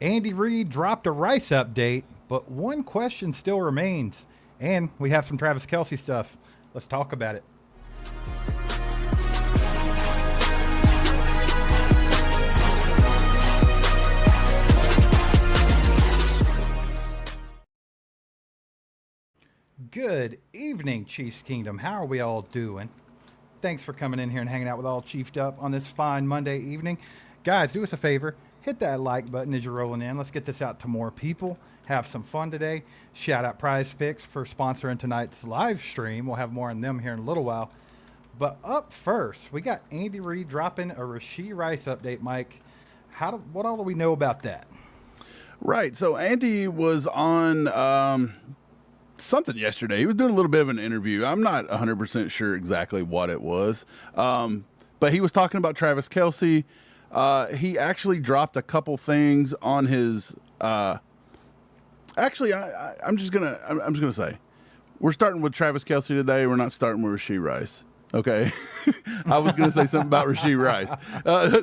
Andy Reid dropped a Rice update, but one question still remains. And we have some Travis Kelce stuff. Let's talk about it. Good evening, Chiefs Kingdom. How are we all doing? Thanks for coming in here and hanging out with all Chiefed Up on this fine Monday evening. Guys, do us a favor. Hit that like button as you're rolling in. Let's get this out to more people. Have some fun today. Shout out Prize Picks for sponsoring tonight's live stream. We'll have more on them here in a little while. But up first, we got Andy Reid dropping a Rashee Rice update. Mike, what all do we know about that? Right. So Andy was on something yesterday. He was doing a little bit of an interview. I'm not 100% sure exactly what it was. But he was talking about Travis Kelce. He actually dropped a couple things on his actually I'm just gonna say we're starting with Travis Kelce today. We're not starting with Rashee Rice. Okay. I was going to say something about Rashee Rice.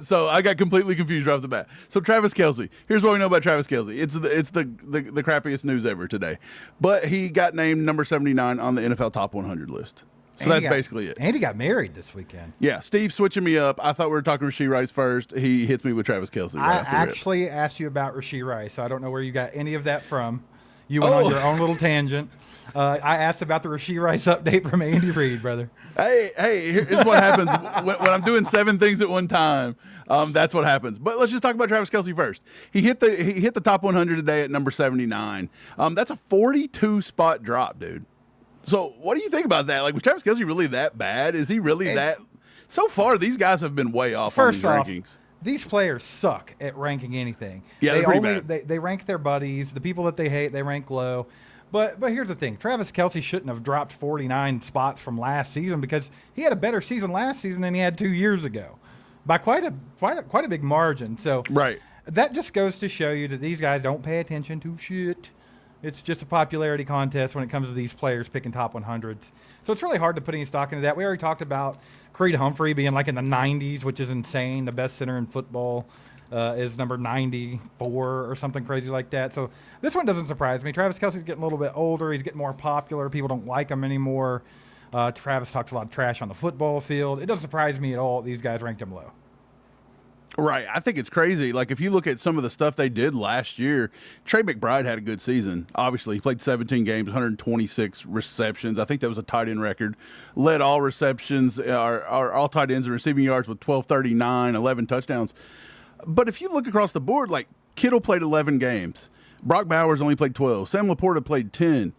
So I got completely confused right off the bat. So Travis Kelce, here's what we know about Travis Kelce. It's the crappiest news ever today. But he got named number 79 on the NFL top 100 list. So that's basically it. And he got married this weekend. Yeah, Steve switching me up. I thought we were talking Rashee Rice first. He hits me with Travis Kelce. I actually asked you about Rashee Rice. So I don't know where you got any of that from. You went on your own little tangent. I asked about the Rashee Rice update from Andy Reid, brother. Hey, here's what happens when I'm doing 7 things at one time. That's what happens. But let's just talk about Travis Kelce first. He hit the top 100 today at number 79. That's a 42 spot drop, dude. So what do you think about that? Like, was Travis Kelce really that bad? Is he really that? So far, these guys have been way off on these rankings. These players suck at ranking anything. Yeah, they're pretty bad. They rank their buddies. The people that they hate, they rank low. But here's the thing. Travis Kelce shouldn't have dropped 49 spots from last season because he had a better season last season than he had 2 years ago by quite a big margin. So right. That just goes to show you that these guys don't pay attention to shit. It's just a popularity contest when it comes to these players picking top 100s. So it's really hard to put any stock into that. We already talked about Creed Humphrey being like in the 90s, which is insane. The best center in football is number 94 or something crazy like that. So this one doesn't surprise me. Travis Kelce's getting a little bit older. He's getting more popular. People don't like him anymore. Travis talks a lot of trash on the football field. It doesn't surprise me at all these guys ranked him low. Right. I think it's crazy. Like, if you look at some of the stuff they did last year, Trey McBride had a good season. Obviously, he played 17 games, 126 receptions. I think that was a tight end record. Led all receptions, all tight ends in receiving yards with 1239, 11 touchdowns. But if you look across the board, like, Kittle played 11 games. Brock Bowers only played 12. Sam Laporta played 10.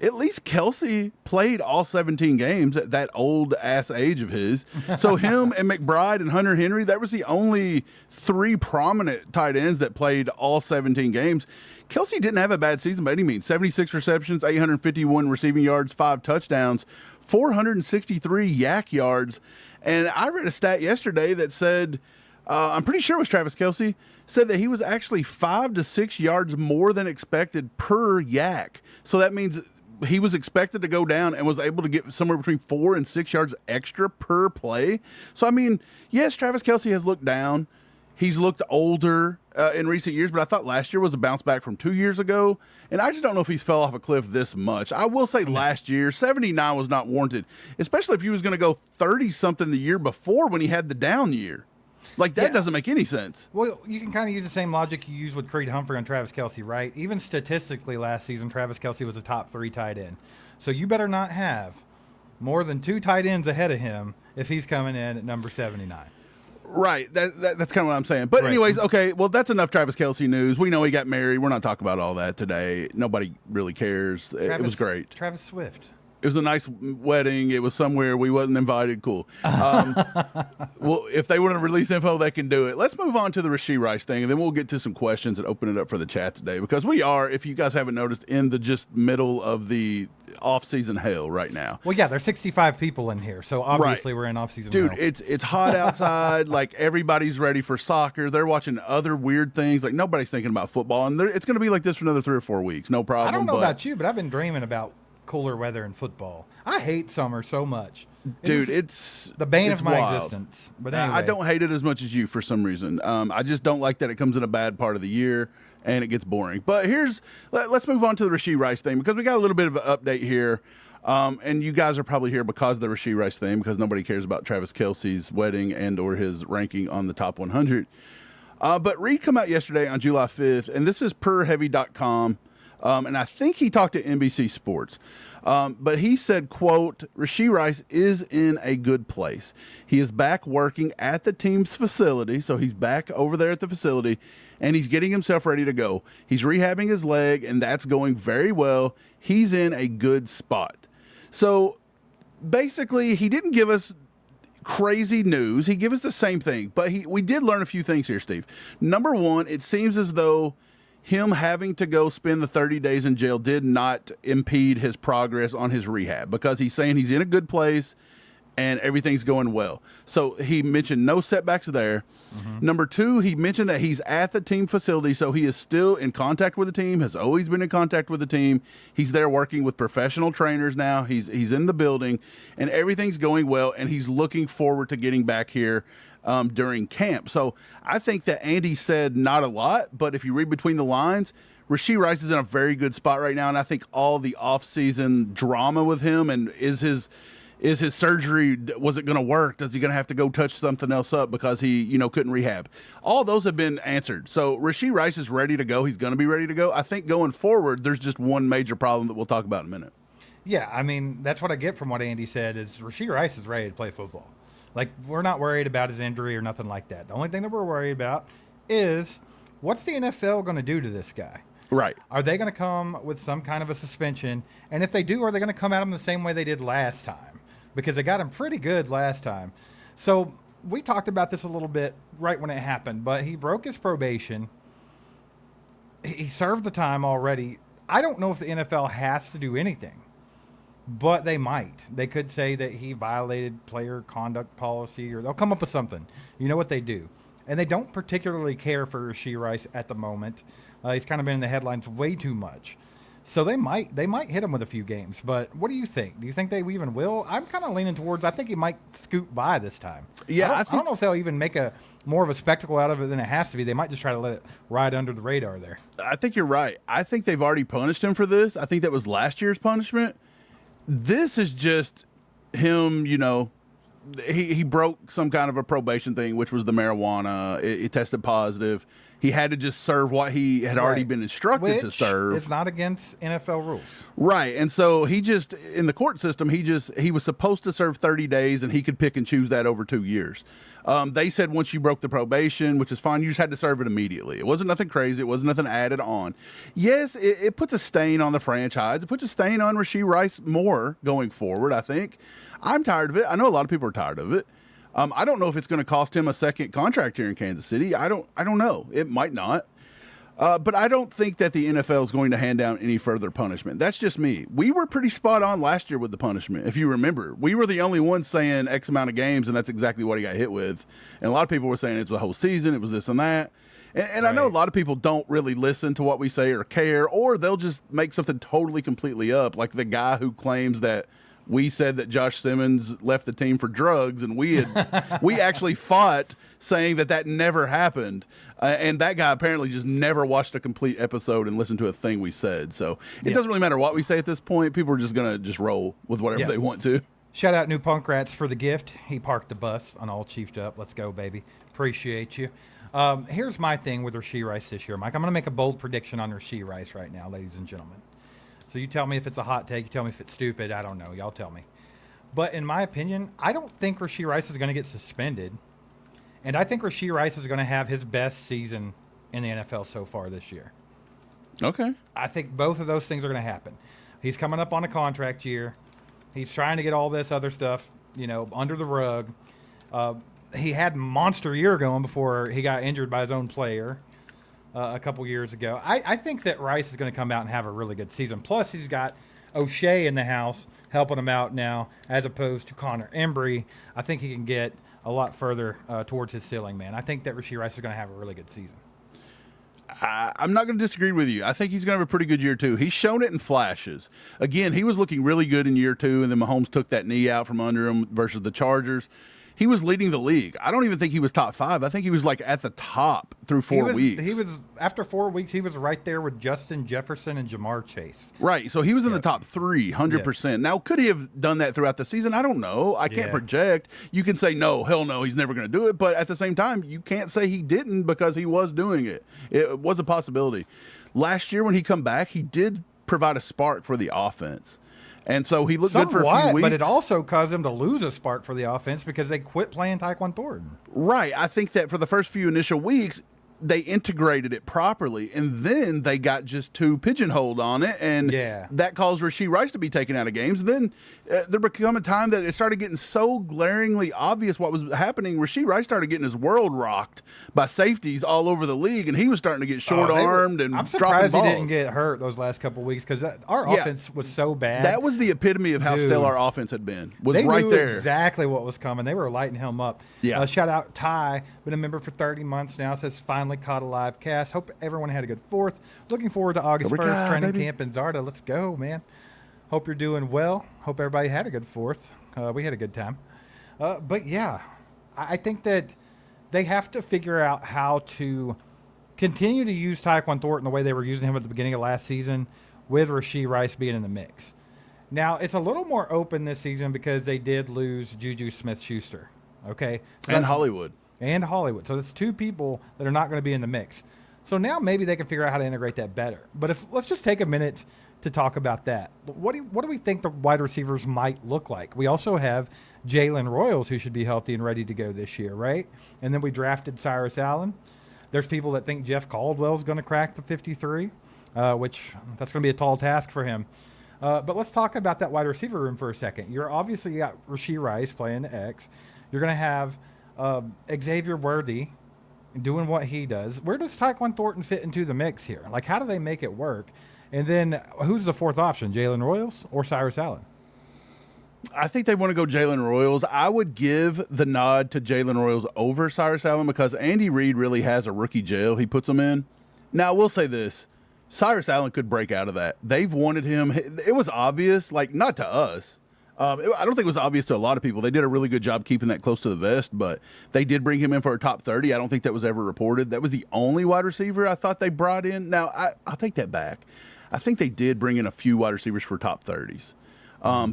At least Kelce played all 17 games at that old-ass age of his. So him and McBride and Hunter Henry, that was the only 3 prominent tight ends that played all 17 games. Kelce didn't have a bad season by any means. 76 receptions, 851 receiving yards, 5 touchdowns, 463 yak yards. And I read a stat yesterday that said, I'm pretty sure it was Travis Kelce, said that he was actually 5 to 6 yards more than expected per yak. So that means he was expected to go down and was able to get somewhere between 4 and 6 yards extra per play. So, I mean, yes, Travis Kelce has looked down. He's looked older in recent years, but I thought last year was a bounce back from 2 years ago. And I just don't know if he's fell off a cliff this much. I will say last year, 79 was not warranted, especially if he was going to go 30-something the year before when he had the down year. Like, that doesn't make any sense. Well, you can kind of use the same logic you use with Creed Humphrey on Travis Kelce, right? Even statistically last season, Travis Kelce was a top 3 tight end. So you better not have more than 2 tight ends ahead of him if he's coming in at number 79. Right. That's kind of what I'm saying. But anyways, okay, well, that's enough Travis Kelce news. We know he got married. We're not talking about all that today. Nobody really cares. It was great. Travis Swift. It was a nice wedding. It was somewhere we wasn't invited. Cool. Well, if they want to release info, they can do it. Let's move on to the Rashee Rice thing, and then we'll get to some questions and open it up for the chat today, because we are, if you guys haven't noticed, in the just middle of the off-season hell right now. Well, yeah, there's 65 people in here, so obviously we're in off-season hell. Dude, it's hot outside. Like, everybody's ready for soccer. They're watching other weird things. Like, nobody's thinking about football, and it's going to be like this for another 3 or 4 weeks. No problem. I don't know about you, but I've been dreaming about cooler weather in football. I hate summer so much. Dude, it's the bane of my wild. existence. But anyway. I don't hate it as much as you for some reason. I just don't like that it comes in a bad part of the year. and it gets boring. But let's move on to the Rashee Rice thing, because we got a little bit of an update here. And you guys are probably here because of the Rashee Rice thing, because nobody cares about Travis Kelce's wedding and or his ranking on the top 100. But Reid come out yesterday on July 5th, and this is per heavy.com. And I think he talked to NBC Sports. But he said, quote, Rashee Rice is in a good place. He is back working at the team's facility. So he's back over there at the facility, and he's getting himself ready to go. He's rehabbing his leg, and that's going very well. He's in a good spot. So basically, he didn't give us crazy news. He gave us the same thing, but we did learn a few things here, Steve. Number one, it seems as though him having to go spend the 30 days in jail did not impede his progress on his rehab, because he's saying he's in a good place and everything's going well. So he mentioned no setbacks there. Number two, he mentioned that he's at the team facility, so he is still in contact with the team, has always been in contact with the team. He's there working with professional trainers now. He's in the building, and everything's going well, and he's looking forward to getting back here during camp. So I think that Andy said not a lot, but if you read between the lines, Rashee Rice is in a very good spot right now, and I think all the offseason drama with him and is his surgery, was it going to work? Is he going to have to go touch something else up because he, couldn't rehab? All those have been answered. So Rashee Rice is ready to go. He's going to be ready to go. I think going forward, there's just one major problem that we'll talk about in a minute. Yeah, I mean, that's what I get from what Andy said is Rashee Rice is ready to play football. Like, we're not worried about his injury or nothing like that. The only thing that we're worried about is what's the NFL going to do to this guy? Right. Are they going to come with some kind of a suspension? And if they do, are they going to come at him the same way they did last time? Because they got him pretty good last time. So we talked about this a little bit right when it happened, but he broke his probation. He served the time already. I don't know if the NFL has to do anything, but they might. They could say that he violated player conduct policy, or they'll come up with something. You know what they do. And they don't particularly care for Rashee Rice at the moment. He's kind of been in the headlines way too much. So they might hit him with a few games. But what do you think? Do you think they even will? I'm kind of leaning towards, I think he might scoot by this time. Yeah, I don't know if they'll even make more of a spectacle out of it than it has to be. They might just try to let it ride under the radar there. I think you're right. I think they've already punished him for this. I think that was last year's punishment. This is just him, he broke some kind of a probation thing, which was the marijuana. It tested positive. He had to just serve what he had already been instructed to serve. It's not against NFL rules. Right. And so he just, in the court system, he was supposed to serve 30 days, and he could pick and choose that over 2 years. They said once you broke the probation, which is fine, you just had to serve it immediately. It wasn't nothing crazy. It wasn't nothing added on. Yes, it puts a stain on the franchise. It puts a stain on Rashee Rice more going forward, I think. I'm tired of it. I know a lot of people are tired of it. I don't know if it's going to cost him a second contract here in Kansas City. I don't know. It might not. But I don't think that the NFL is going to hand down any further punishment. That's just me. We were pretty spot on last year with the punishment, if you remember. We were the only ones saying X amount of games, and that's exactly what he got hit with. And a lot of people were saying it was the whole season, it was this and that. And right. I know a lot of people don't really listen to what we say or care, or they'll just make something totally completely up, like the guy who claims that we said that Josh Simmons left the team for drugs, and we actually fought saying that never happened. And that guy apparently just never watched a complete episode and listened to a thing we said. So it doesn't really matter what we say at this point. People are just going to just roll with whatever they want to. Shout out New Punk Rats for the gift. He parked the bus on All Chiefed Up. Let's go, baby. Appreciate you. Here's my thing with Rashee Rice this year, Mike. I'm going to make a bold prediction on Rashee Rice right now, ladies and gentlemen. So you tell me if it's a hot take. You tell me if it's stupid. I don't know. Y'all tell me. But in my opinion, I don't think Rashee Rice is going to get suspended. And I think Rashee Rice is going to have his best season in the NFL so far this year. Okay. I think both of those things are going to happen. He's coming up on a contract year. He's trying to get all this other stuff, under the rug. He had a monster year going before he got injured by his own player. A couple years ago. I think that Rice is going to come out and have a really good season. Plus, he's got O'Shea in the house helping him out now, as opposed to Connor Embry. I think he can get a lot further towards his ceiling, man. I think that Rashee Rice is going to have a really good season. I'm not going to disagree with you. I think he's going to have a pretty good year, too. He's shown it in flashes. Again, he was looking really good in year 2, and then Mahomes took that knee out from under him versus the Chargers. he was leading the league. I don't even think he was top 5. I think he was like at the top through 4 weeks. He was after 4 weeks. He was right there with Justin Jefferson and Jamar Chase. Right. So he was in the top 3, 100%. Now, could he have done that throughout the season? I don't know. I can't project. You can say, no, hell no, he's never going to do it. But at the same time, you can't say he didn't because he was doing it. It was a possibility. Last year when he come back, he did provide a spark for the offense. And so he looked good for a few weeks. But it also caused them to lose a spark for the offense because they quit playing Tyquan Thornton. Right. I think that for the first few initial weeks, they integrated it properly, and then they got just too pigeonholed on it, and that caused Rashee Rice to be taken out of games. And then there became a time that it started getting so glaringly obvious what was happening. Rashee Rice started getting his world rocked by safeties all over the league, and he was starting to get short-armed and dropping balls. I'm surprised he didn't get hurt those last couple of weeks because our offense was so bad. That was the epitome of how stellar our offense had been. They knew exactly what was coming. They were lighting him up. Yeah. Shout out Ty, been a member for 30 months now, says finally caught a live cast. Hope everyone had a good 4th. Looking forward to August 1st, training camp in Zarda. Let's go, man. Hope you're doing well. Hope everybody had a good 4th. We had a good time. But yeah, I think that they have to figure out how to continue to use Tyquan Thornton the way they were using him at the beginning of last season with Rashee Rice being in the mix. Now, it's a little more open this season because they did lose Juju Smith-Schuster. Okay? So and Hollywood. So that's 2 people that are not going to be in the mix. So now maybe they can figure out how to integrate that better. But let's just take a minute to talk about that. What do we think the wide receivers might look like? We also have Jalen Royals, who should be healthy and ready to go this year, right? And then we drafted Cyrus Allen. There's people that think Jeff Caldwell's going to crack the 53, which that's going to be a tall task for him. But let's talk about that wide receiver room for a second. You're obviously got Rashee Rice playing the X. You're going to have Xavier Worthy doing what he does. Where does Tyquan Thornton fit into the mix here? Like, how do they make it work? And then who's the 4th option, Jalen Royals or Cyrus Allen? I think they want to go Jalen Royals. I would give the nod to Jalen Royals over Cyrus Allen because Andy Reid really has a rookie jail he puts them in. Now, I will say this. Cyrus Allen could break out of that. They've wanted him. It was obvious, like, not to us. I don't think it was obvious to a lot of people. They did a really good job keeping that close to the vest, but they did bring him in for a top 30. I don't think that was ever reported. That was the only wide receiver I thought they brought in. Now, I'll take that back. I think they did bring in a few wide receivers for top 30s.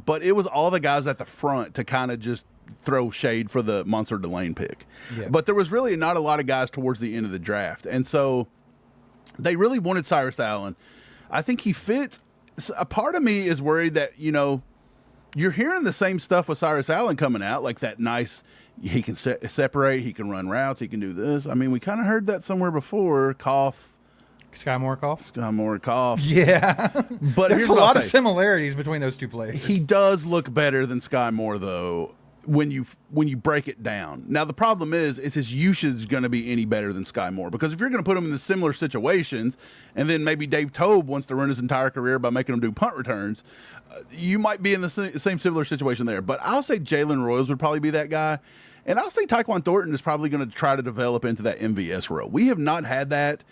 But it was all the guys at the front to kind of just throw shade for the Monster Delane pick. Yeah. But there was really not a lot of guys towards the end of the draft. And so they really wanted Cyrus Allen. I think he fits. A part of me is worried that, you're hearing the same stuff with Cyrus Allen coming out, like that nice, he can separate, he can run routes, he can do this. I mean, we kind of heard that somewhere before. Sky Moore cough. Yeah. But there's a lot of similarities between those 2 players. He does look better than Sky Moore, though, when you break it down. Now, the problem is his usage going to be any better than Sky Moore? Because if you're going to put him in the similar situations, and then maybe Dave Tobe wants to run his entire career by making him do punt returns, you might be in the same similar situation there. But I'll say Jalen Royals would probably be that guy. And I'll say Tyquan Thornton is probably going to try to develop into that MVS role. We have not had that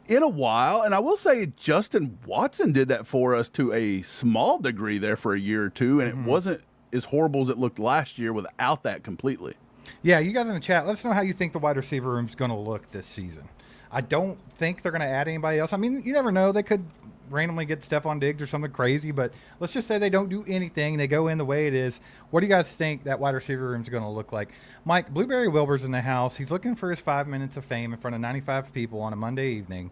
in a while. And I will say Justin Watson did that for us to a small degree there for a year or 2. And it wasn't as horrible as it looked last year without that completely. Yeah, you guys in the chat, let us know how you think the wide receiver room is going to look this season. I don't think they're going to add anybody else. I mean, you never know. They could randomly get Stephon Diggs or something crazy, but let's just say they don't do anything. They go in the way it is. What do you guys think that wide receiver room is going to look like? Mike, Blueberry Wilbur's in the house. He's looking for his 5 minutes of fame in front of 95 people on a Monday evening,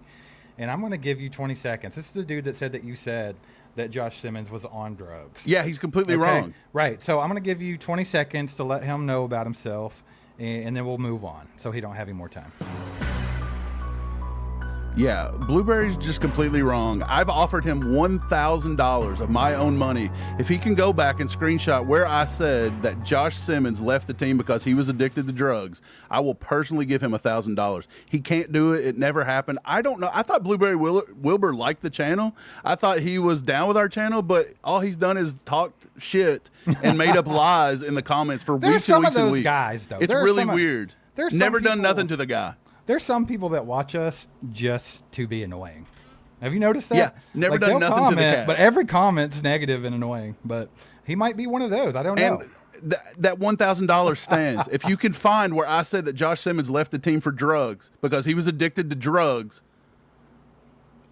and I'm going to give you 20 seconds. This is the dude that said that you said that Josh Simmons was on drugs. Yeah, he's completely wrong. Right. So I'm going to give you 20 seconds to let him know about himself, and then we'll move on so he don't have any more time. Yeah, Blueberry's just completely wrong. I've offered him $1,000 of my own money if he can go back and screenshot where I said that Josh Simmons left the team because he was addicted to drugs. I will personally give him $1,000. He can't do it. It never happened. I don't know. I thought Blueberry Wilbur liked the channel. I thought he was down with our channel, but all he's done is talked shit and made up lies in the comments for weeks and weeks and weeks. Guys, though. It's really weird. Never done nothing to the guy. There's some people that watch us just to be annoying. Have you noticed that? Yeah, never done nothing to the cat. But every comment's negative and annoying. But he might be one of those. I don't know. that $1,000 stands. If you can find where I said that Josh Simmons left the team for drugs because he was addicted to drugs,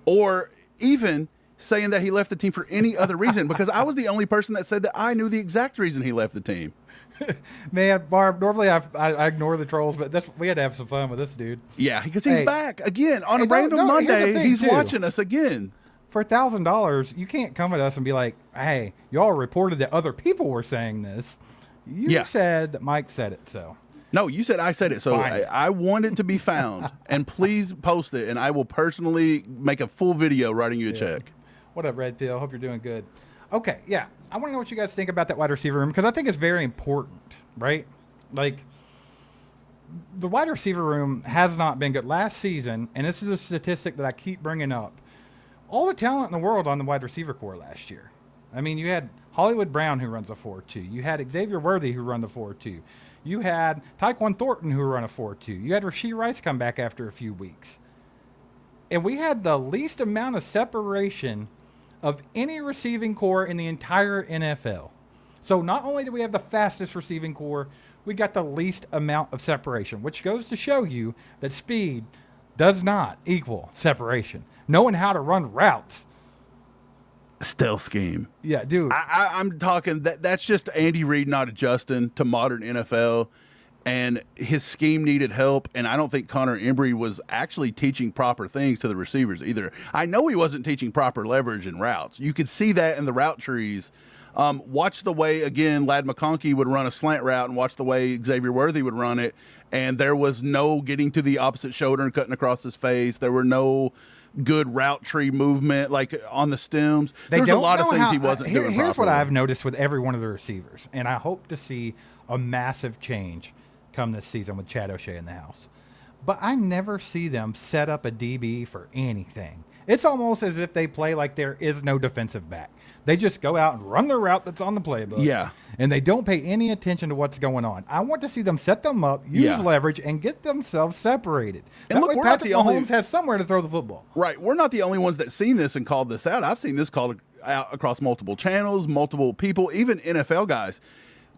or even saying that he left the team for any other reason, because I was the only person that said that I knew the exact reason he left the team. Man, Barb, normally I ignore the trolls, but we had to have some fun with this dude. Yeah, because he's back again on a Hey, random here's the Monday. thing, He's too. watching us again. For $1,000, you can't come at us and be like, hey, y'all reported that other people were saying this. You said that Mike said it, so. No, you said I said it, so I want it to be found, and please post it, and I will personally make a full video writing you a check. What up, Red Pill? Hope you're doing good. Okay, yeah. I want to know what you guys think about that wide receiver room, because I think it's very important, right? Like, the wide receiver room has not been good. Last season, and this is a statistic that I keep bringing up, all the talent in the world on the wide receiver core last year. I mean, you had Hollywood Brown, who runs a 4.2. You had Xavier Worthy, who run the 4.2. You had Tyquan Thornton, who run a 4.2. You had Rashee Rice come back after a few weeks. And we had the least amount of separation of any receiving core in the entire NFL. So not only do we have the fastest receiving core, we got the least amount of separation, which goes to show you that speed does not equal separation. Knowing how to run routes. Stealth scheme. Yeah, dude. I'm talking that's just Andy Reid not adjusting to modern NFL, and his scheme needed help. And I don't think Connor Embry was actually teaching proper things to the receivers either. I know he wasn't teaching proper leverage and routes. You could see that in the route trees. Watch the way, again, Ladd McConkey would run a slant route, and watch the way Xavier Worthy would run it. And there was no getting to the opposite shoulder and cutting across his face. There were no good route tree movement, like on the stems. There's a lot of things he wasn't doing Here's properly. what I've noticed with every one of the receivers, and I hope to see a massive change come this season with Chad O'Shea in the house. But I never see them set up a DB for anything. It's almost as if they play like there is no defensive back. They just go out and run the route that's on the playbook. Yeah. And they don't pay any attention to what's going on. I want to see them set them up, use leverage, and get themselves separated. And That look, way we're not Patrick the only- Mahomes has somewhere to throw the football. Right. We're not the only ones that seen this and called this out. I've seen this called out across multiple channels, multiple people, even NFL guys.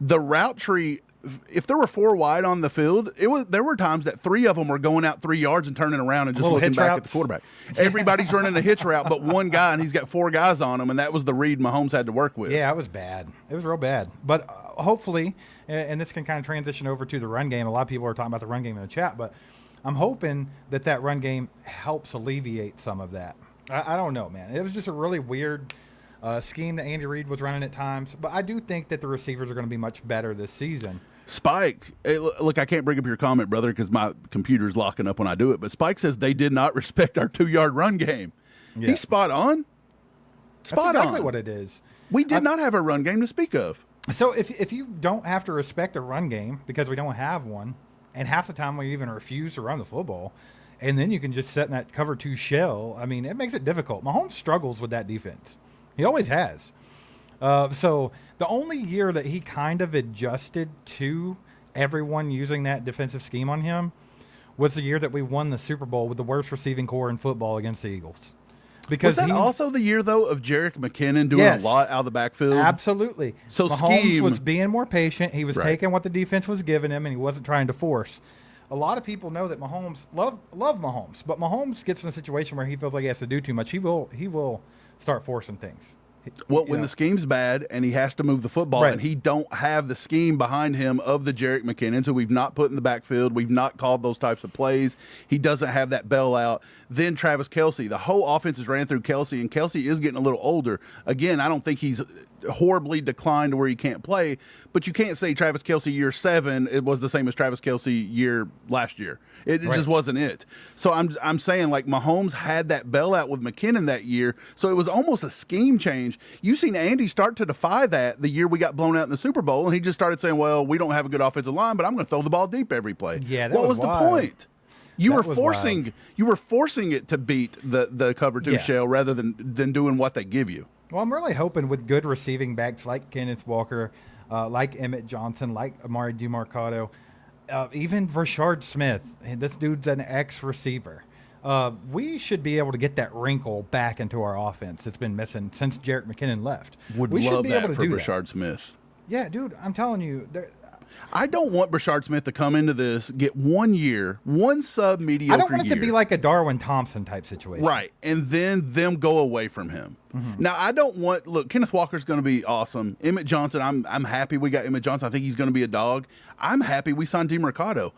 The route tree, if there were 4 wide on the field, there were times that 3 of them were going out 3 yards and turning around and just Little looking hitch back at routes. the quarterback. Everybody's running a hitch route but one guy, and he's got 4 guys on him, and that was the Reid Mahomes had to work with. Yeah, it was bad. It was real bad. But hopefully, and this can kind of transition over to the run game. A lot of people are talking about the run game in the chat, but I'm hoping that run game helps alleviate some of that. I don't know, man. It was just a really weird scheme that Andy Reid was running at times. But I do think that the receivers are going to be much better this season. Spike, hey, look, I can't bring up your comment, brother, because my computer's locking up when I do it. But Spike says they did not respect our 2-yard run game. Yeah. He's spot on. That's exactly what it is. We did not have a run game to speak of. So if you don't have to respect a run game because we don't have one, and half the time we even refuse to run the football, and then you can just set in that cover 2 shell, I mean, it makes it difficult. Mahomes struggles with that defense. He always has. So the only year that he kind of adjusted to everyone using that defensive scheme on him was the year that we won the Super Bowl with the worst receiving core in football against the Eagles. Because was that also the year, though, of Jerick McKinnon doing a lot out of the backfield? Absolutely. So Mahomes was being more patient. He was taking what the defense was giving him, and he wasn't trying to force. A lot of people know that Mahomes love Mahomes, but Mahomes gets in a situation where he feels like he has to do too much. He will start forcing things. Well, when the scheme's bad and he has to move the football and he don't have the scheme behind him of the Jerick McKinnon, so we've not put in the backfield, we've not called those types of plays, he doesn't have that bailout. Then Travis Kelce, the whole offense is ran through Kelce, and Kelce is getting a little older. Again, I don't think he's horribly declined to where he can't play, but you can't say Travis Kelce year 7 it was the same as Travis Kelce year last year. It just wasn't it. So I'm saying, like, Mahomes had that bailout with McKinnon that year, so it was almost a scheme change. You seen Andy start to defy that the year we got blown out in the Super Bowl, and he just started saying, well, we don't have a good offensive line, but I'm going to throw the ball deep every play. Yeah, what was the point? You were forcing it to beat the cover 2 shell rather than doing what they give you. Well, I'm really hoping with good receiving backs like Kenneth Walker, like Emmett Johnson, like Amari DeMarcado, even Rashard Smith, and this dude's an ex-receiver. We should be able to get that wrinkle back into our offense that's been missing since Jerick McKinnon left. Would we love should be that able to for do Rashard Smith. Yeah, dude, I'm telling you. I don't want Brashard Smith to come into this, get 1 year, one sub-mediocre year. I don't want it to be like a Darwin Thompson type situation. Right, and then them go away from him. Now, I don't want – look, Kenneth Walker's going to be awesome. Emmett Johnson, I'm happy we got Emmett Johnson. I think he's going to be a dog. I'm happy we signed DeMercado.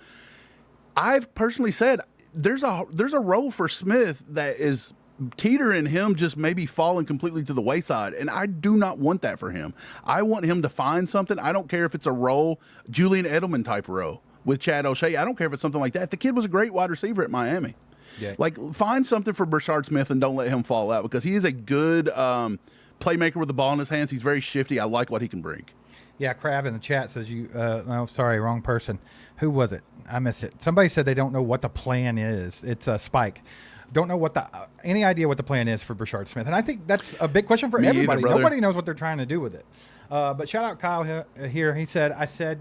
I've personally said there's a role for Smith that is – teetering him just maybe falling completely to the wayside, and I do not want that for him. I want him to find something. I don't care if it's a role, Julian Edelman type role with Chad O'Shea. I don't care if it's something like that. The kid was a great wide receiver at Miami. Yeah. Like, find something for Brashard Smith and don't let him fall out, because he is a good playmaker with the ball in his hands. He's very shifty. I like what he can bring. Yeah, Crav in the chat says no, sorry, wrong person. Who was it? I missed it. Somebody said they don't know what the plan is. It's Spike. Don't know what any idea what the plan is for Brashard Smith, and I think that's a big question for everybody. Nobody knows what they're trying to do with it. But shout out Kyle here. He said, "I said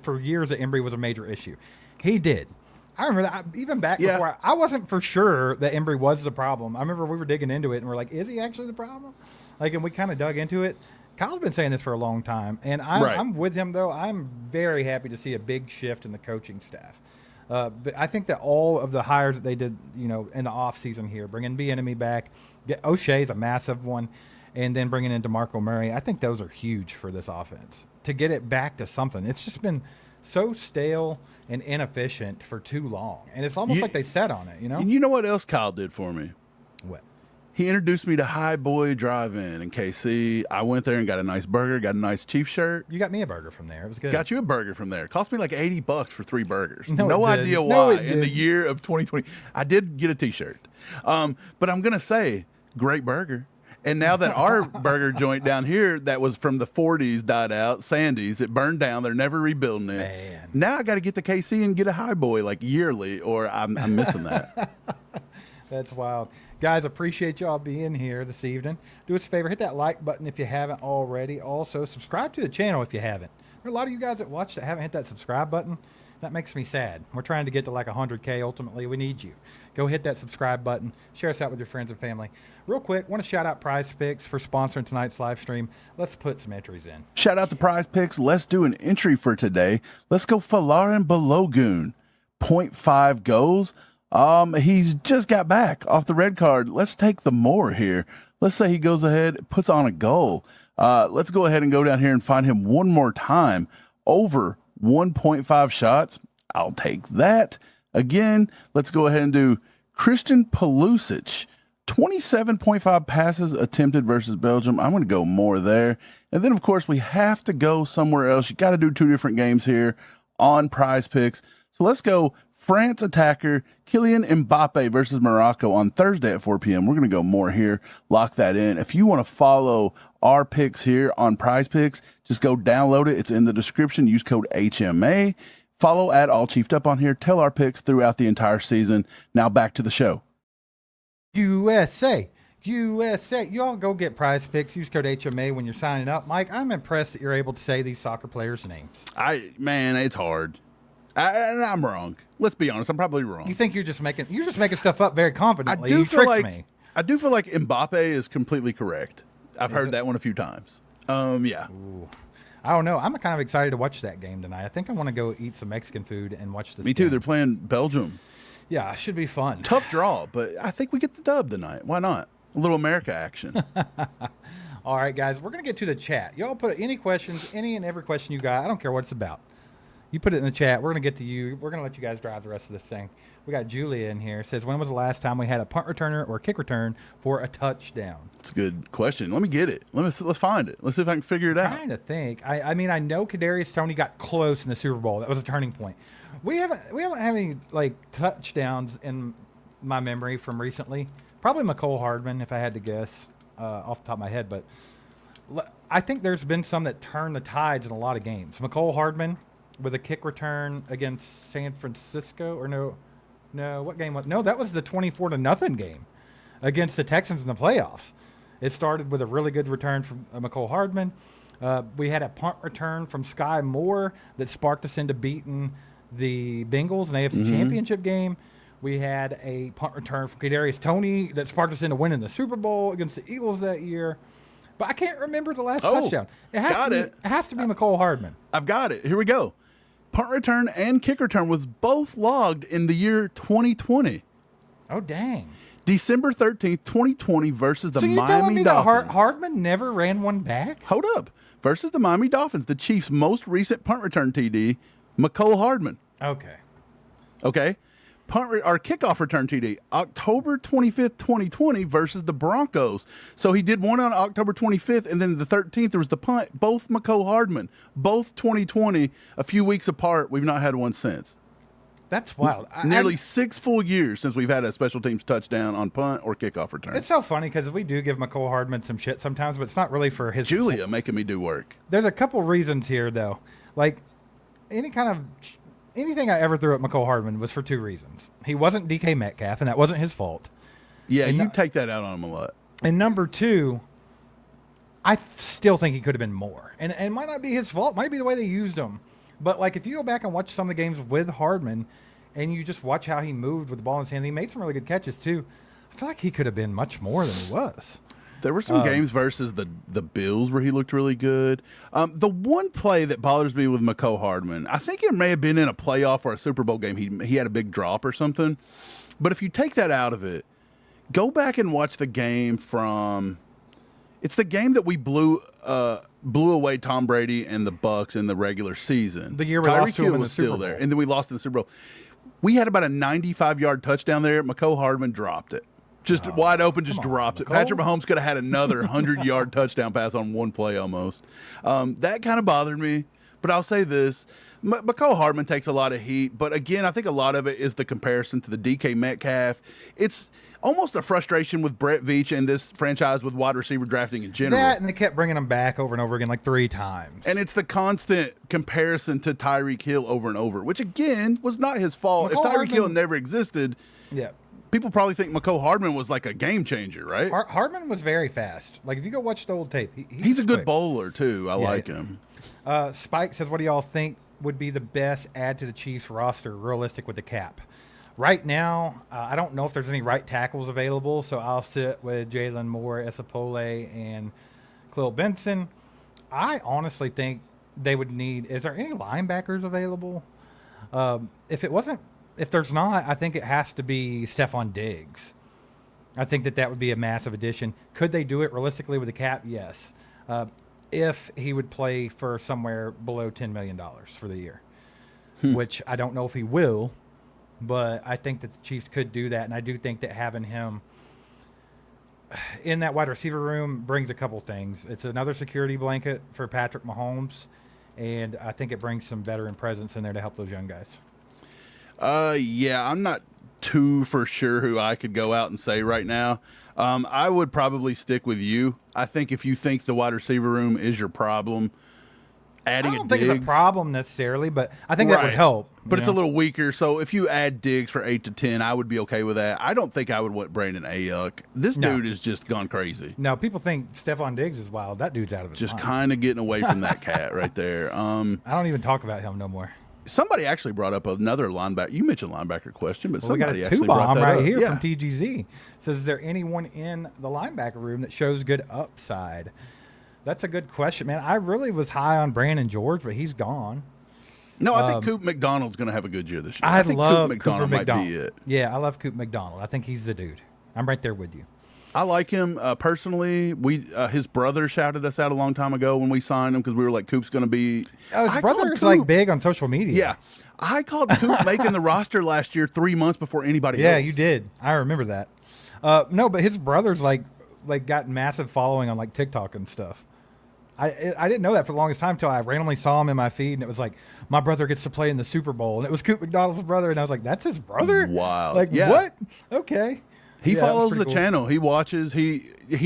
for years that Embry was a major issue." He did. I remember that even back before. I wasn't for sure that Embry was the problem. I remember we were digging into it and we're like, "Is he actually the problem?" Like, and we kind of dug into it. Kyle's been saying this for a long time, and I'm with him though. I'm very happy to see a big shift in the coaching staff. But I think that all of the hires that they did, in the offseason here, bringing Bieniemy back, O'Shea's a massive one, and then bringing in DeMarco Murray, I think those are huge for this offense to get it back to something. It's just been so stale and inefficient for too long, and it's almost like they sat on it, And you know what else Kyle did for me? What? He introduced me to High Boy Drive-In in KC. I went there and got a nice burger, got a nice Chief shirt. You got me a burger from there. It was good. Got you a burger from there. It cost me like $80 for 3 burgers. No idea why in the year of 2020. I did get a T-shirt. But I'm going to say, great burger. And now that our burger joint down here that was from the 40s died out, Sandy's, it burned down. They're never rebuilding it. Man. Now I got to get to KC and get a High Boy like yearly, or I'm missing that. That's wild. Guys, appreciate y'all being here this evening. Do us a favor, hit that like button if you haven't already. Also, subscribe to the channel if you haven't. There are a lot of you guys that watch that haven't hit that subscribe button. That makes me sad. We're trying to get to like 100K ultimately. We need you. Go hit that subscribe button. Share us out with your friends and family. Real quick, want to shout out Prize Picks for sponsoring tonight's live stream. Let's put some entries in. Shout out to Prize Picks. Let's do an entry for today. Let's go Falarin Balogun. 0.5 goals. He's just got back off the red card. Let's take the more here. Let's say he goes ahead, puts on a goal. Let's go ahead and go down here and find him one more time. Over 1.5 shots. I'll take that. Again, let's go ahead and do Christian Pulisic. 27.5 passes attempted versus Belgium. I'm going to go more there. And then, of course, we have to go somewhere else. You got to do 2 different games here on Prize Picks. So let's go France attacker Kylian Mbappe versus Morocco on Thursday at 4 p.m. We're going to go more here. Lock that in. If you want to follow our picks here on Prize Picks, just go download it. It's in the description. Use code HMA. Follow at All Chiefed Up on here. Tell our picks throughout the entire season. Now back to the show. USA. You all go get Prize Picks. Use code HMA when you're signing up. Mike, I'm impressed that you're able to say these soccer players' names. Man, it's hard. And I'm wrong. Let's be honest. I'm probably wrong. You think you're just making stuff up very confidently. You tricked me. I do feel like Mbappe is completely correct. I've heard that one a few times. Yeah. Ooh. I don't know. I'm kind of excited to watch that game tonight. I think I want to go eat some Mexican food and watch this. Me too. game. They're playing Belgium. Yeah, it should be fun. Tough draw, but I think we get the dub tonight. Why not? A little America action. All right, guys. We're going to get to the chat. Y'all put any questions, any and every question you got. I don't care what it's about. You put it in the chat. We're going to get to you. We're going to let you guys drive the rest of this thing. We got Julia in here. Says, when was the last time we had a punt returner or a kick return for a touchdown? That's a good question. Let me get it. Let's find it. Let's see if I can figure it out. I'm trying to think. I mean, I know Kadarius Toney got close in the Super Bowl. That was a turning point. We haven't had any like touchdowns in my memory from recently. Probably McCole Hardman, if I had to guess off the top of my head. But I think there's been some that turn the tides in a lot of games. McCole Hardman with a kick return against San Francisco, or no, what game was? No, that was the 24-0 game against the Texans in the playoffs. It started with a really good return from McCole Hardman. We had a punt return from Sky Moore that sparked us into beating the Bengals in the AFC Championship game. We had a punt return from Kadarius Toney that sparked us into winning the Super Bowl against the Eagles that year. But I can't remember the last Oh, touchdown. It has to be McCole Hardman. I've got it. Here we go. Punt return and kick return was both logged in the year 2020. Oh, dang. December 13th, 2020 versus the So you're Miami telling me Dolphins. that Hardman never ran one back? Hold up. Versus the Miami Dolphins, the Chiefs' most recent punt return TD, McCole Hardman. Okay. Okay. Our kickoff return TD, October 25th, 2020 versus the Broncos. So he did one on October 25th, and then the 13th, there was the punt. Both McCole Hardman, both 2020, a few weeks apart. We've not had one since. That's wild. Nearly 6 full years since we've had a special teams touchdown on punt or kickoff return. It's so funny because we do give McCole Hardman some shit sometimes, but it's not really for his. Julia making me do work. There's a couple reasons here, though. Like, anything I ever threw at McCole Hardman was for 2 reasons. He wasn't DK Metcalf, and that wasn't his fault. Yeah, you take that out on him a lot. And number 2, I still think he could have been more. And it might not be his fault. It might be the way they used him. But, like, if you go back and watch some of the games with Hardman and you just watch how he moved with the ball in his hands, he made some really good catches, too. I feel like he could have been much more than he was. There were some games versus the Bills where he looked really good. The one play that bothers me with McCole Hardman, I think it may have been in a playoff or a Super Bowl game. He had a big drop or something. But if you take that out of it, go back and watch the game from – it's the game that we blew away Tom Brady and the Bucs in the regular season. The year we lost to him in the Super Bowl. there, and then we lost in the Super Bowl. We had about a 95-yard touchdown there. McCole Hardman dropped it. Just wide open, just dropped it. Patrick Mahomes could have had another 100-yard touchdown pass on one play almost. That kind of bothered me. But I'll say this. McCole Hardman takes a lot of heat. But, again, I think a lot of it is the comparison to the DK Metcalf. It's almost a frustration with Brett Veach and this franchise with wide receiver drafting in general. That, and they kept bringing him back over and over again, like 3 times. And it's the constant comparison to Tyreek Hill over and over, which, again, was not his fault. If Tyreek Hill never existed, people probably think McCole Hardman was like a game changer, right? Hardman was very fast. Like, if you go watch the old tape, he's a good bowler, too. I like him. Spike says, what do y'all think would be the best add to the Chiefs roster, realistic with the cap? Right now, I don't know if there's any right tackles available, so I'll sit with Jalen Moore, Esapole, and Khalil Benson. I honestly think they would need – is there any linebackers available? If there's not, I think it has to be Stephon Diggs. I think that would be a massive addition. Could they do it realistically with the cap? Yes. If he would play for somewhere below $10 million for the year, which I don't know if he will. But I think that the Chiefs could do that, and I do think that having him in that wide receiver room brings a couple things. It's another security blanket for Patrick Mahomes, and I think it brings some veteran presence in there to help those young guys. Yeah, I'm not too for sure who I could go out and say right now. I would probably stick with you. I think if you think the wide receiver room is your problem, adding I don't think it's a problem necessarily, but I think that would help. But it's a little weaker. So if you add Diggs for 8 to 10, I would be okay with that. I don't think I would want Brandon Ayuk. This dude has just gone crazy. No, people think Stephon Diggs is wild. That dude's out of his mind. Just kind of getting away from that cat right there. I don't even talk about him no more. Somebody actually brought up another linebacker. You mentioned linebacker question, but somebody actually brought that right up. here from TGZ. Says, is there anyone in the linebacker room that shows good upside? That's a good question, man. I really was high on Brandon George, but he's gone. No, I think Coop McDonald's going to have a good year this year. I think love Coop McDonald might be it. Yeah, I love Coop McDonald. I think he's the dude. I'm right there with you. I like him personally. His brother shouted us out a long time ago when we signed him because we were like, Coop's going to be. His brother's like big on social media. Yeah, I called Coop making the roster last year 3 months before anybody else. Yeah, you did. I remember that. No, but his brother's like got massive following on like TikTok and stuff. I didn't know that for the longest time until I randomly saw him in my feed, and it was like, my brother gets to play in the Super Bowl, and it was Coop McDonald's brother, and I was like, that's his brother? Wow. Like, what? Okay. He follows the channel. He watches. He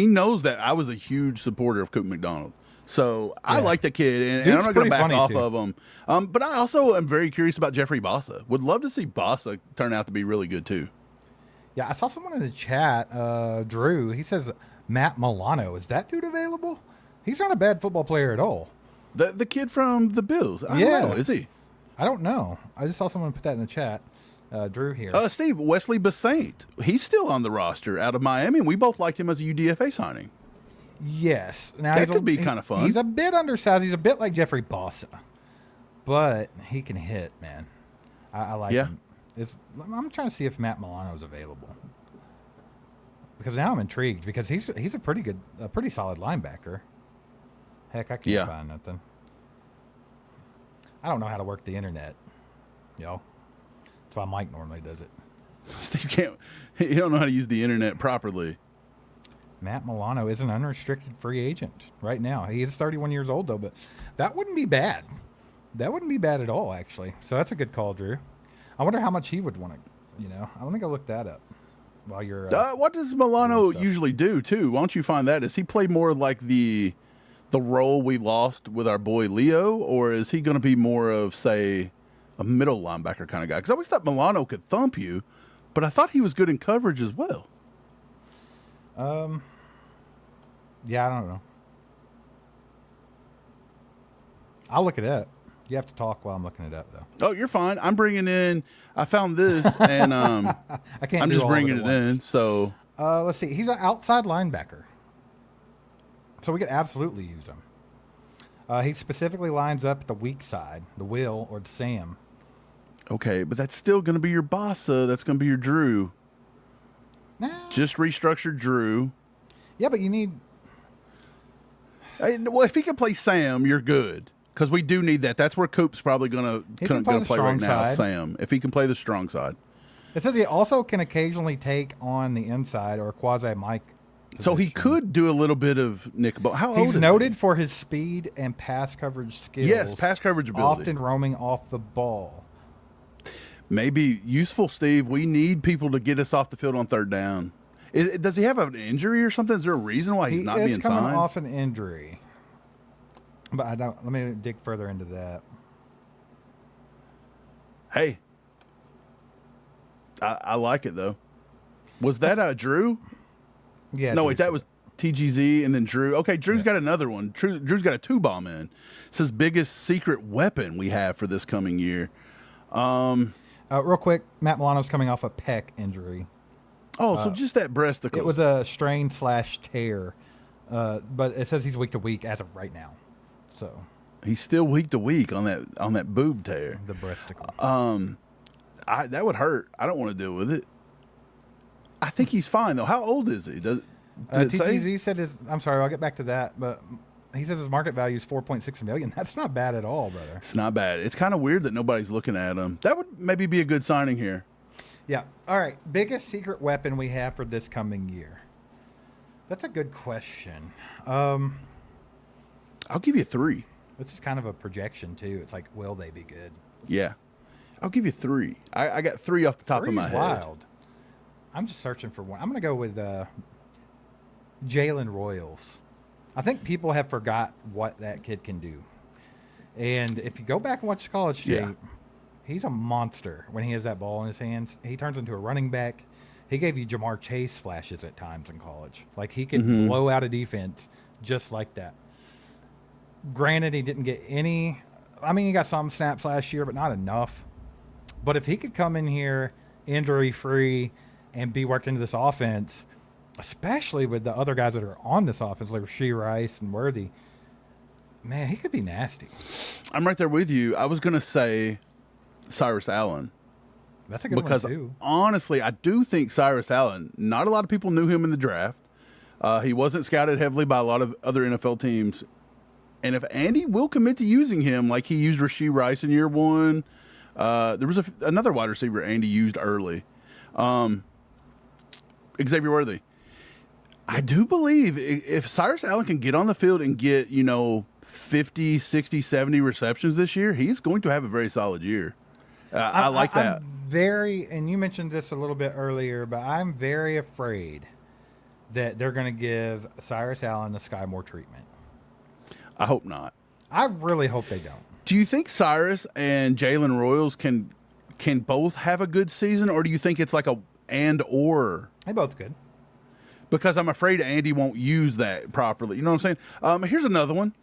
knows that I was a huge supporter of Coop McDonald. So I like the kid, and I'm not going to back off of him. But I also am very curious about Jeffrey Bossa. Would love to see Bossa turn out to be really good, too. Yeah, I saw someone in the chat, Drew. He says, Matt Milano. Is that dude available? He's not a bad football player at all. The kid from the Bills. I don't know. Is he? I don't know. I just saw someone put that in the chat. Drew here. Steve, Wesley Basaint. He's still on the roster out of Miami. We both liked him as a UDFA signing. Yes. Now That could be kind of fun. He's a bit undersized. He's a bit like Jeffrey Bossa, but he can hit, man. I like him. I'm trying to see if Matt Milano's available, because now I'm intrigued, because he's a pretty solid linebacker. Heck, I can't find nothing. I don't know how to work the internet. That's why Mike normally does it. You don't know how to use the internet properly. Matt Milano is an unrestricted free agent right now. He is 31 years old, though, but that wouldn't be bad. That wouldn't be bad at all, actually. So that's a good call, Drew. I wonder how much he would want to, I want to go look that up while you're... what does Milano usually do, too? Why don't you find that? Does he play more like the role we lost with our boy Leo, or is he going to be more of, say, a middle linebacker kind of guy? Because I always thought Milano could thump you, but I thought he was good in coverage as well. Yeah, I don't know. I'll look it up. You have to talk while I'm looking it up, though. Oh, you're fine. I'm bringing in. I found this, and I can't. I'm just bringing it in. So let's see. He's an outside linebacker, so we could absolutely use him. He specifically lines up at the weak side, the Will or the Sam. Okay, but that's still going to be your Bossa. That's going to be your Drew. Nah. Just restructured Drew. Yeah, but you need. Well, if he can play Sam, you're good, because we do need that. That's where Coop's probably going to play right now. Sam, if he can play the strong side. It says he also can occasionally take on the inside or quasi Mike. So he could do a little bit of Nick. How old is he? He's noted for his speed and pass coverage skills. Yes, pass coverage ability. Often roaming off the ball. Maybe useful, Steve. We need people to get us off the field on third down. Does he have an injury or something? Is there a reason why he's not being signed? He's coming off an injury, but I don't. Let me dig further into that. Hey, I like it though. Was that Drew? Yeah. No, wait, that was TGZ and then Drew. Okay, Drew's got another one. Drew's got a 2-bomb in. It says biggest secret weapon we have for this coming year. Real quick, Matt Milano's coming off a pec injury. Oh, so just that breasticle. It was a strain/tear, but it says he's week to week as of right now. So he's still week to week on that boob tear. The breasticle. That would hurt. I don't want to deal with it. I think he's fine though. How old is he? Did it say? TGZ said his. I'm sorry, I'll get back to that, but he says his market value is $4.6 million. That's not bad at all, brother. It's not bad. It's kind of weird that nobody's looking at him. That would maybe be a good signing here. Yeah. All right. Biggest secret weapon we have for this coming year. That's a good question. I'll give you 3. This is kind of a projection too. It's like, will they be good? Yeah. I'll give you 3. I got 3 off the top of my head. Wild. I'm just searching for one. I'm going to go with Jalen Royals. I think people have forgot what that kid can do. And if you go back and watch college tape, he's a monster when he has that ball in his hands. He turns into a running back. He gave you Jamar Chase flashes at times in college. Like, he could blow out a defense just like that. Granted, he didn't get any. I mean, he got some snaps last year, but not enough. But if he could come in here injury-free and be worked into this offense, especially with the other guys that are on this offense, like Rashee Rice and Worthy, man, he could be nasty. I'm right there with you. I was going to say Cyrus Allen. That's a good one, too. Honestly, I do think Cyrus Allen, not a lot of people knew him in the draft. He wasn't scouted heavily by a lot of other NFL teams. And if Andy will commit to using him like he used Rashee Rice in year 1, there was another wide receiver Andy used early. Xavier Worthy. I do believe if Cyrus Allen can get on the field and get, 50, 60, 70 receptions this year, he's going to have a very solid year. I like that. And you mentioned this a little bit earlier, but I'm very afraid that they're going to give Cyrus Allen the Sky Moore treatment. I hope not. I really hope they don't. Do you think Cyrus and Jalen Royals can both have a good season, or do you think it's like a and/or? They both good. Because I'm afraid Andy won't use that properly. You know what I'm saying? Here's another one.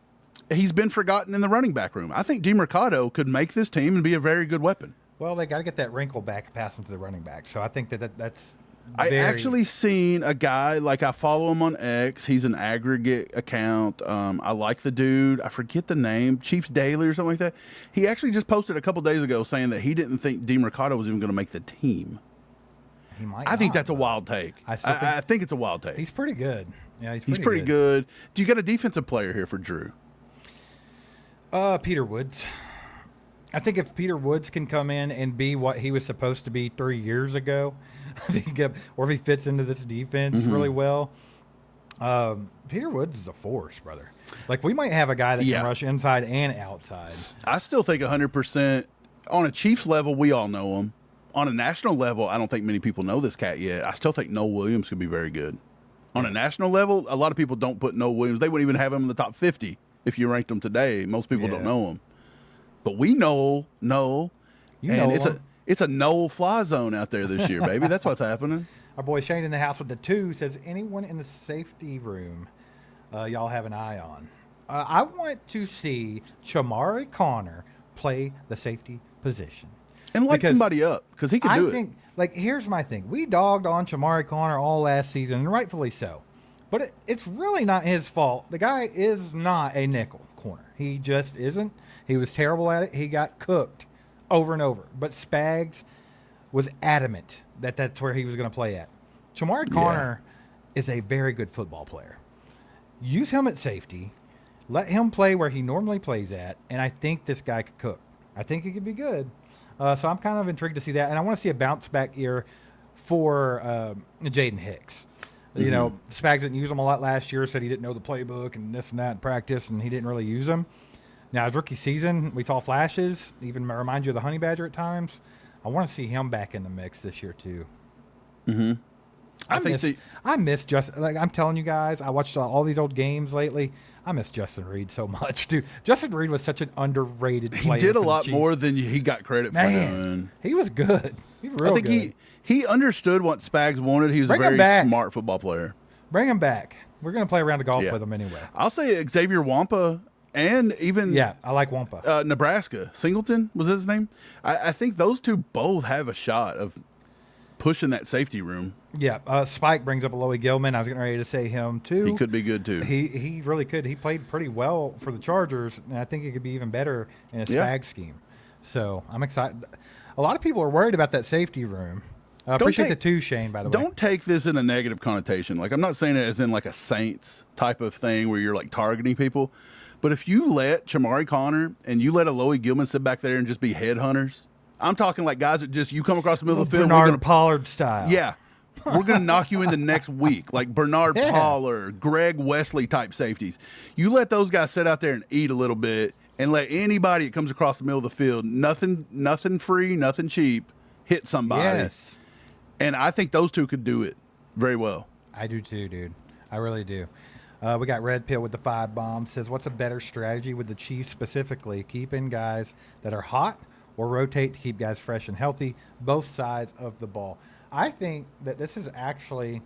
He's been forgotten in the running back room. I think DeMercado could make this team and be a very good weapon. Well, they got to get that wrinkle back and pass him to the running back. So I think that's I actually seen a guy, like I follow him on X. He's an aggregate account. I like the dude. I forget the name, Chiefs Daily or something like that. He actually just posted a couple days ago saying that he didn't think Demercado was even going to make the team. He might. I think that's a wild take. I think it's a wild take. He's pretty good. Yeah, he's pretty good. Do you got a defensive player here for Drew? Peter Woods. I think if Peter Woods can come in and be what he was supposed to be 3 years ago, or if he fits into this defense really well, Peter Woods is a force, brother. Like, we might have a guy that can rush inside and outside. I still think 100%. On a Chiefs level, we all know him. On a national level, I don't think many people know this cat yet. I still think Noah Williams could be very good. On a national level, a lot of people don't put Noah Williams. They wouldn't even have him in the top 50 if you ranked him today. Most people don't know him. But we know, it's a no fly zone out there this year, baby. That's what's happening. Our boy Shane in the house with the 2 says, anyone in the safety room y'all have an eye on? I want to see Chamari Connor play the safety position. And light somebody up, because he can do it. Like, here's my thing. We dogged on Chamari Connor all last season, and rightfully so. But it's really not his fault. The guy is not a nickel corner. He just isn't. He was terrible at it. He got cooked over and over. But Spags was adamant that that's where he was going to play at. Chamari Connor is a very good football player. Use him at safety. Let him play where he normally plays at, and I think this guy could cook. I think he could be good. So I'm kind of intrigued to see that, and I want to see a bounce back year for Jaden Hicks. You know, Spags didn't use him a lot last year, said he didn't know the playbook and this and that in practice, and he didn't really use him. Now, his rookie season, we saw flashes, even remind you of the Honey Badger at times. I want to see him back in the mix this year, too. I miss Justin. Like, I'm telling you guys, I watched all these old games lately. I miss Justin Reid so much, dude. Justin Reid was such an underrated player. He did a lot more than he got credit for doing. He was good. He was real good. I think he understood what Spags wanted. He was a very smart football player. Bring him back. We're going to play around the golf with him anyway. I'll say Xavier Wampa and even... Yeah, I like Wampa. Nebraska. Singleton was his name? I think those two both have a shot of pushing that safety room. Yeah, Spike brings up Aloy Gilman. I was getting ready to say him, too. He could be good, too. He really could. He played pretty well for the Chargers, and I think he could be even better in a Spag scheme. So I'm excited. A lot of people are worried about that safety room. I appreciate the 2, Shane, by the way. Don't take this in a negative connotation. Like, I'm not saying it as in like a Saints type of thing where you're like targeting people. But if you let Chamari Connor and you let Aloy Gilman sit back there and just be headhunters, I'm talking like guys that just, you come across the middle of the field. Bernard Pollard style. Yeah. We're going to knock you in the next week, like Bernard Pollard, Greg Wesley type safeties. You let those guys sit out there and eat a little bit and let anybody that comes across the middle of the field, nothing free, nothing cheap, hit somebody. Yes. And I think those two could do it very well. I do too, dude. I really do. We got Red Pill with the 5 bomb. Says, what's a better strategy with the Chiefs specifically? Keep in guys that are hot or rotate to keep guys fresh and healthy, both sides of the ball. I think that this is actually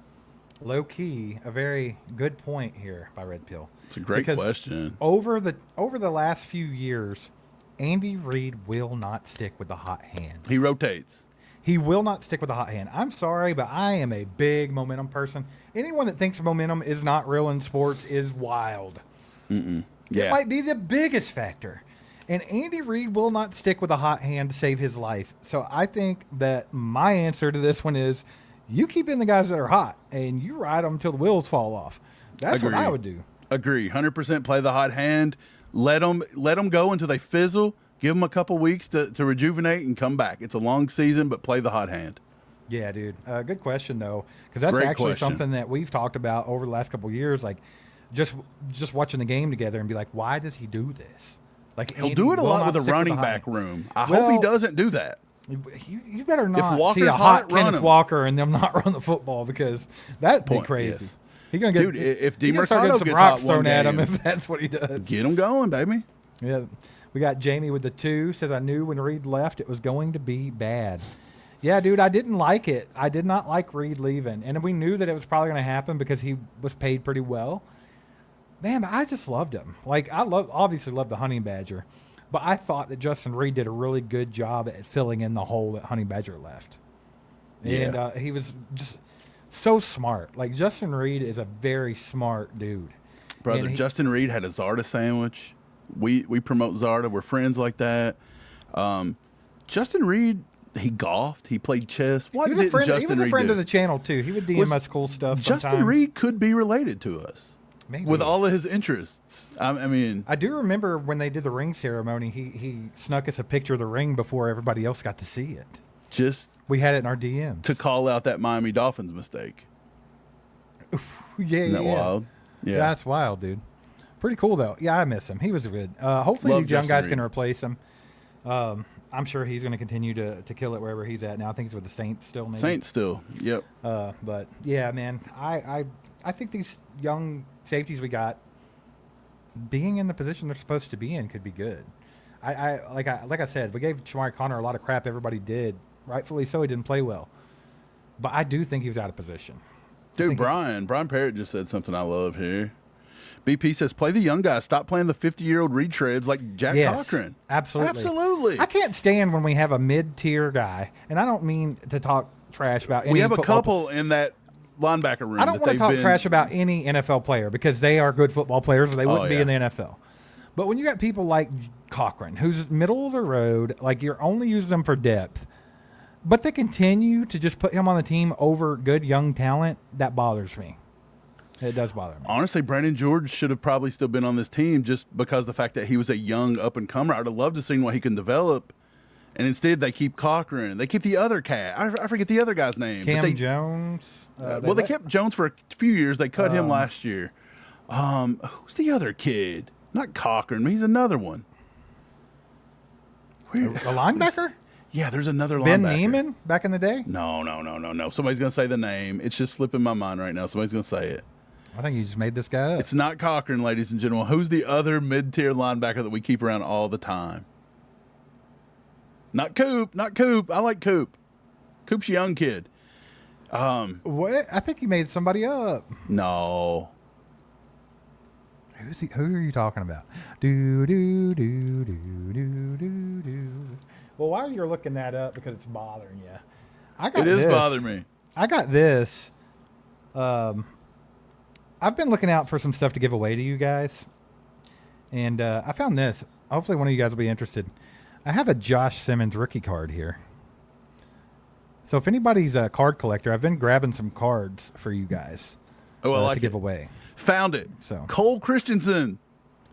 low-key a very good point here by Red Pill. It's a great question. Over the last few years, Andy Reid will not stick with the hot hand. He rotates. He will not stick with the hot hand. I'm sorry, but I am a big momentum person. Anyone that thinks momentum is not real in sports is wild. Yeah. It might be the biggest factor. And Andy Reid will not stick with a hot hand to save his life. So I think that my answer to this one is you keep in the guys that are hot and you ride them until the wheels fall off. That's what I would do. Agree. 100% play the hot hand. Let them go until they fizzle. Give them a couple weeks to rejuvenate and come back. It's a long season, but play the hot hand. Yeah, dude. Good question, though, because that's actually something that we've talked about over the last couple of years. Like, just watching the game together and be like, why does he do this? Like, he'll do it a lot with the running back room. I hope he doesn't do that. You better not see a hot Kenneth Walker and them not run the football, because that'd be crazy. Yes. He's gonna get, dude, if Demercado some rocks thrown at him if that's what he does. Get him going, baby. Yeah. We got Jamie with the 2. Says, I knew when Reid left it was going to be bad. Yeah, dude, I didn't like it. I did not like Reid leaving. And we knew that it was probably going to happen because he was paid pretty well. Man, I just loved him. Like, obviously loved the Honey Badger. But I thought that Justin Reid did a really good job at filling in the hole that Honey Badger left. And he was just So smart. Like, Justin Reid is a very smart dude. Brother, And Justin Reid had a Zarda sandwich. We promote Zarda. We're friends like that. Justin Reid, he golfed. He played chess. What he was did a friend, Justin he was a Reid friend do? of the channel, too. He would DM us cool stuff Justin sometimes. Reid could be related to us. Maybe. With all of his interests. I mean, I do remember when they did the ring ceremony, he snuck us a picture of the ring before everybody else got to see it. just We had it in our DMs. to call out that Miami Dolphins mistake. Yeah, Isn't that wild? Yeah, that's wild, dude. Pretty cool, though. Yeah, I miss him. He was good. Hopefully Love these young Justin guys can Reid. replace him. I'm sure he's going to continue to kill it wherever he's at now. I think he's with the Saints still, maybe. Saints still. Yep. But, yeah, man, I think these young safeties we got, being in the position they're supposed to be in could be good. Like I said, we gave Shamari Connor a lot of crap. Everybody did. Rightfully so. He didn't play well. But I do think he was out of position. Dude, Brian Parrott just said something I love here. BP says, play the young guys. Stop playing the 50-year-old retreads like Jack Cochran. Absolutely. Absolutely. I can't stand when we have a mid-tier guy, and I don't mean to talk trash about any We have a football couple in that linebacker room. I don't want to talk trash about any NFL player because they are good football players or they wouldn't be in the NFL. But when you got people like Cochran, who's middle of the road, like you're only using them for depth, but they continue to just put him on the team over good young talent, that bothers me. It does bother me. Honestly, Brandon George should have probably still been on this team just because of the fact that he was a young up-and-comer. I'd have loved to see what he can develop. And instead, they keep Cochran. They keep the other cat. I forget the other guy's name. Cam Jones. They kept Jones for a few years. They cut him last year. Who's the other kid? Not Cochran. He's another one. A linebacker? Yeah, there's another Ben linebacker. Neiman back in the day? No. Somebody's going to say the name. It's just slipping my mind right now. Somebody's going to say it. I think you just made this guy up. It's not Cochran, ladies and gentlemen. Who's the other mid-tier linebacker that we keep around all the time? Not Coop. I like Coop. Coop's a young kid. What? I think you made somebody up. No. Who's he? Who are you talking about? Do do do do do do do. Well, while you're looking that up, because it's bothering you, I got It is this. bothering me. I got this. I've been looking out for some stuff to give away to you guys, and I found this. Hopefully, one of you guys will be interested. I have a Josh Simmons rookie card here. So if anybody's a card collector, I've been grabbing some cards for you guys Oh, I like to give it. away. Found it. So. Cole Christensen.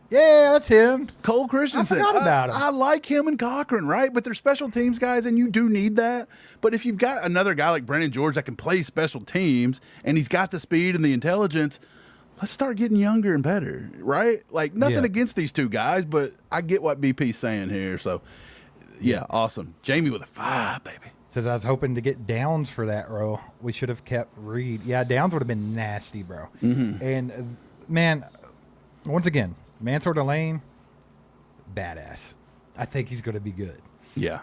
Yeah, that's him. Cole Christensen. I forgot about him. I like him and Cochran, right? But they're special teams guys, and you do need that. But if you've got another guy like Brandon George that can play special teams, and he's got the speed and the intelligence, let's start getting younger and better, right? Like, nothing against these two guys, but I get what BP's saying here. So, yeah, awesome. Jamie with a 5, baby. Says I was hoping to get Downs for that role. We should have kept Reid. Yeah, Downs would have been nasty, bro. Mm-hmm. And, man, once again, Mansour Delane, badass. I think he's going to be good. Yeah.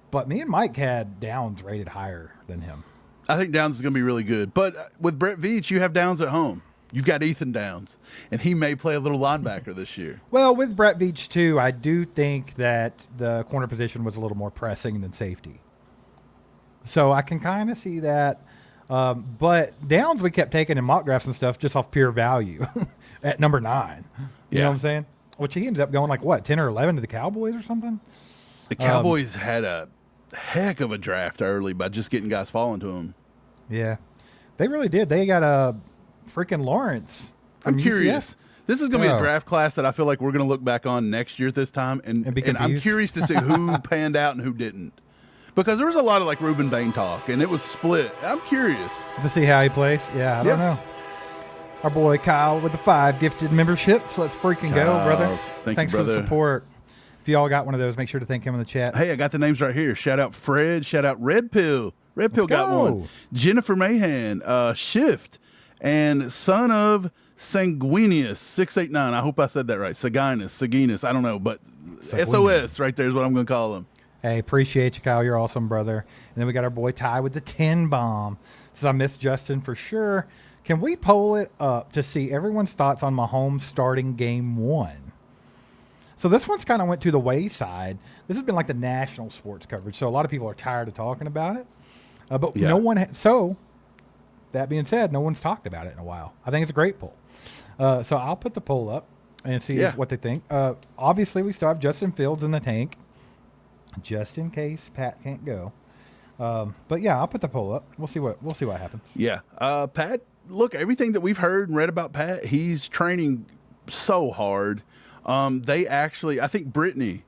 But me and Mike had Downs rated higher than him. I think Downs is going to be really good. But with Brett Veach, you have Downs at home. You've got Ethan Downs, and he may play a little linebacker this year. Well, with Brett Veach, too, I do think that the corner position was a little more pressing than safety. So I can kind of see that. But Downs we kept taking in mock drafts and stuff just off pure value at number 9. You know what I'm saying? Which he ended up going like, what, 10 or 11 to the Cowboys or something? The Cowboys had a heck of a draft early by just getting guys falling to them. Yeah. They really did. They got a freaking Lawrence. I'm from curious. UCF. This is going to be a draft class that I feel like we're going to look back on next year at this time, and be I'm confused. curious to see who panned out and who didn't. Because there was a lot of like Ruben Bain talk, and it was split. I'm curious. To see how he plays? Yeah, I don't know. Our boy Kyle with the 5 gifted memberships. Let's freaking go, Kyle, brother. thanks for brother. the support. If you all got one of those, make sure to thank him in the chat. Hey, I got the names right here. Shout out Fred. Shout out Red Pill. Red Pill got go. one. Jennifer Mahan, Shift, and son of Sanguinius 689. I hope I said that right. Saginus. I don't know, but SOS right there is what I'm going to call him. Hey, appreciate you, Kyle. You're awesome, brother. And then we got our boy Ty with the 10 bomb. Says I miss Justin for sure. Can we poll it up to see everyone's thoughts on Mahomes starting game 1? So this one's kind of went to the wayside. This has been like the national sports coverage, so a lot of people are tired of talking about it. But no one. So that being said, no one's talked about it in a while. I think it's a great poll. So I'll put the poll up and see what they think. Obviously, we still have Justin Fields in the tank, just in case Pat can't go. But yeah, I'll put the poll up. We'll see what happens. Yeah, Pat. Look, everything that we've heard and read about Pat, he's training so hard. They actually, I think Brittany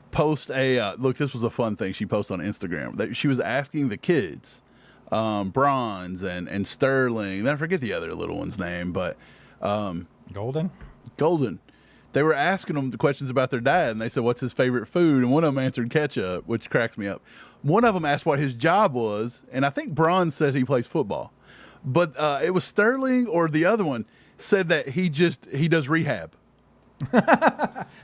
post a look. This was a fun thing she posted on Instagram. That she was asking the kids, Bronze and Sterling. Then I forget the other little one's name, but Golden. They were asking them the questions about their dad, and they said, "What's his favorite food?" And one of them answered ketchup, which cracks me up. One of them asked what his job was, and I think Bronze said he plays football, but it was Sterling or the other one said that he does rehab.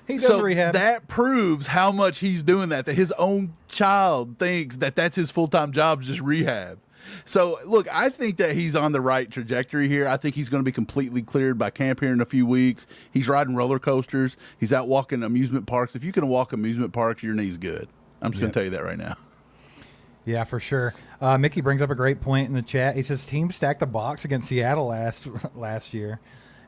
He does rehab. That proves how much he's doing that his own child thinks that that's his full-time job, just rehab. So, look, I think that he's on the right trajectory here. I think he's going to be completely cleared by camp here in a few weeks. He's riding roller coasters. He's out walking amusement parks. If you can walk amusement parks, your knee's good. I'm just going to tell you that right now. Yeah, for sure. Mickey brings up a great point in the chat. He says team stacked the box against Seattle last year.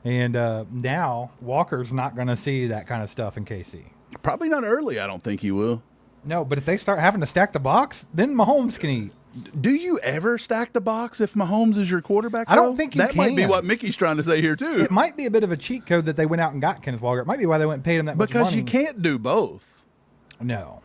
And now Walker's not going to see that kind of stuff in KC. Probably not early. I don't think he will. No, but if they start having to stack the box, then Mahomes can eat. Do you ever stack the box if Mahomes is your quarterback? I don't think you that can. might be what Mickey's trying to say here, too. It might be a bit of a cheat code that they went out and got Kenneth Walker. It might be why they went and paid him that much money. Because you can't do both. No.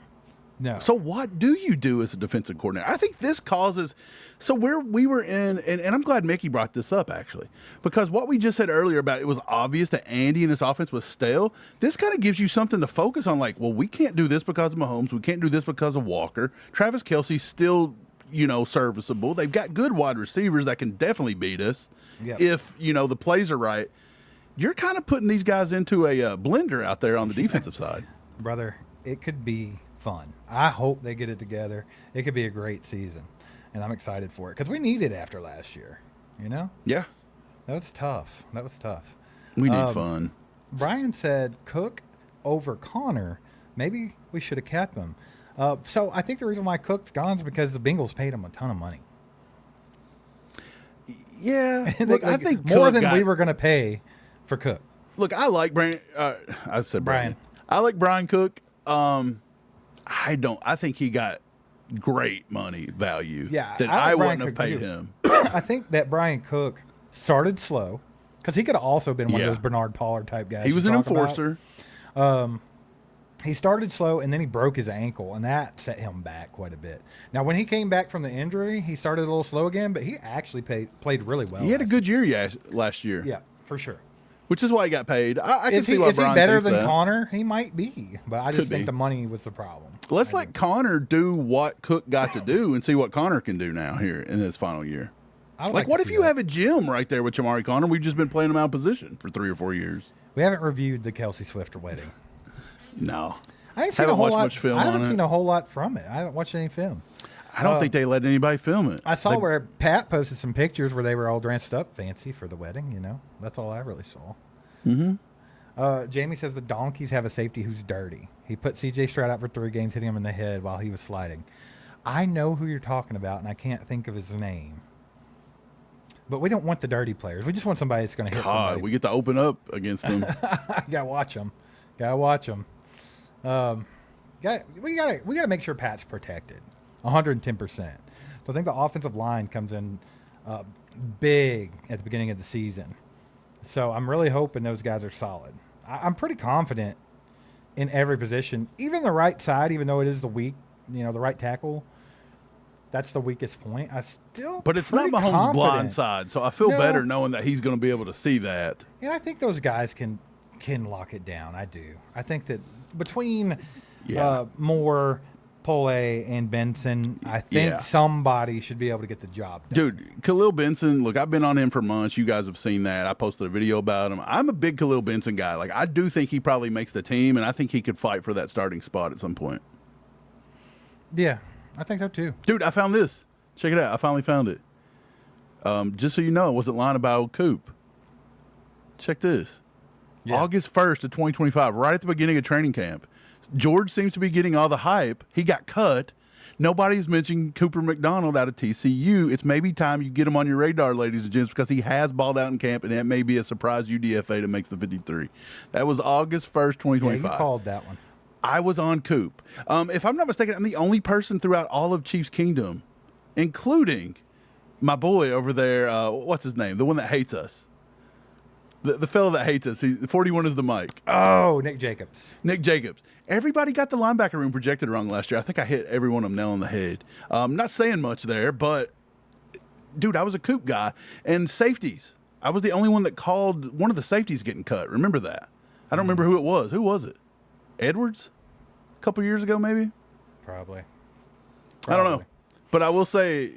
So what do you do as a defensive coordinator? I think this causes – so where we were in – and I'm glad Mickey brought this up, actually, because what we just said earlier about it was obvious that Andy and this offense was stale. This kind of gives you something to focus on, like, well, we can't do this because of Mahomes. We can't do this because of Walker. Travis Kelce's still, serviceable. They've got good wide receivers that can definitely beat us if, the plays are right. You're kind of putting these guys into a blender out there on the defensive side. Brother, it could be fun. I hope they get it together. It could be a great season, and I'm excited for it because we need it after last year. Yeah, that was tough. We need fun. Brian said Cook over Connor. Maybe we should have kept him. So I think the reason why Cook's gone is because the Bengals paid him a ton of money. Yeah, look, I think more than we were going to pay for Cook. Look, I like Brian. I said Brian. I like Brian Cook. I think he got great money value. Yeah, that I wouldn't have paid him. I think that Brian Cook started slow because he could have also been one of those Bernard Pollard type guys. He was an enforcer. He started slow and then he broke his ankle, and that set him back quite a bit. Now, when he came back from the injury, he started a little slow again, but he actually played really well. He had a good year last year. Yeah, for sure. Which is why he got paid. I can see why Is Brian he better than that. Connor? He might be, but I just think the money was the problem. Let's let Connor do what Cook got to do and see what Connor can do now here in his final year. Like what if you have a gym right there with Jamari Connor? We've just been playing him out of position for 3 or 4 years. We haven't reviewed the Kelce Swift wedding. No. I haven't watched much film on it. I haven't seen a whole lot from it. I haven't watched any film. I don't think they let anybody film it. I saw where Pat posted some pictures where they were all dressed up fancy for the wedding, That's all I really saw. Mm-hmm. Jamie says the Donkeys have a safety who's dirty. He put C.J. Stroud out for 3 games, hitting him in the head while he was sliding. I know who you're talking about, and I can't think of his name. But we don't want the dirty players. We just want somebody that's going to hit somebody. We get to open up against them. Gotta watch them. We gotta make sure Pat's protected, 110%. So I think the offensive line comes in big at the beginning of the season. So I'm really hoping those guys are solid. I'm pretty confident in every position, even the right side, even though it is the right tackle. That's the weakest point. But it's not Mahomes' blind side, so I feel better knowing that he's going to be able to see that. And I think those guys can lock it down. I do. I think that between Moore, Pole, and Benson, I think somebody should be able to get the job done. Dude, Khalil Benson, look, I've been on him for months. You guys have seen that. I posted a video about him. I'm a big Khalil Benson guy. Like, I do think he probably makes the team, and I think he could fight for that starting spot at some point. Yeah, I think so too. Dude, I found this. Check it out. I finally found it. Just so you know, I wasn't lying about old Coop. Check this. Yeah. August 1st of 2025, right at the beginning of training camp. George seems to be getting all the hype. He got cut. Nobody's mentioned Cooper McDonald out of TCU. It's maybe time you get him on your radar, ladies and gents, because he has balled out in camp, and that may be a surprise UDFA that makes the 53. That was August 1st, 2025. Yeah, you called that one. I was on Coop. If I'm not mistaken, I'm the only person throughout all of Chiefs Kingdom, including my boy over there. What's his name? The one that hates us. The fellow that hates us. 41 is the mic. Oh, Nick Jacobs. Nick Jacobs. Everybody got the linebacker room projected wrong last year. I think I hit every one of them nail on the head. Not saying much there, but, dude, I was a Coop guy. And safeties. I was the only one that called one of the safeties getting cut. Remember that? I don't remember who it was. Who was it? Edwards? A couple years ago, maybe? Probably. I don't know. But I will say,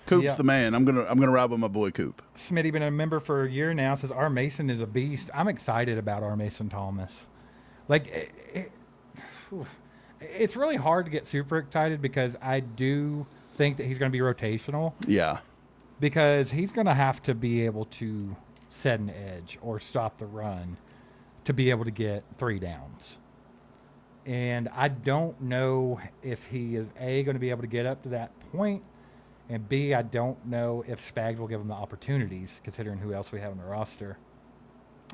Coop's the man. I'm gonna ride with my boy Coop. Smitty been a member for a year now. Says R. Mason is a beast. I'm excited about R. Mason Thomas. Like, it's really hard to get super excited because I do think that he's going to be rotational. Yeah. Because he's going to have to be able to set an edge or stop the run to be able to get 3 downs. And I don't know if he is A, going to be able to get up to that point, and B, I don't know if Spags will give him the opportunities, considering who else we have on the roster.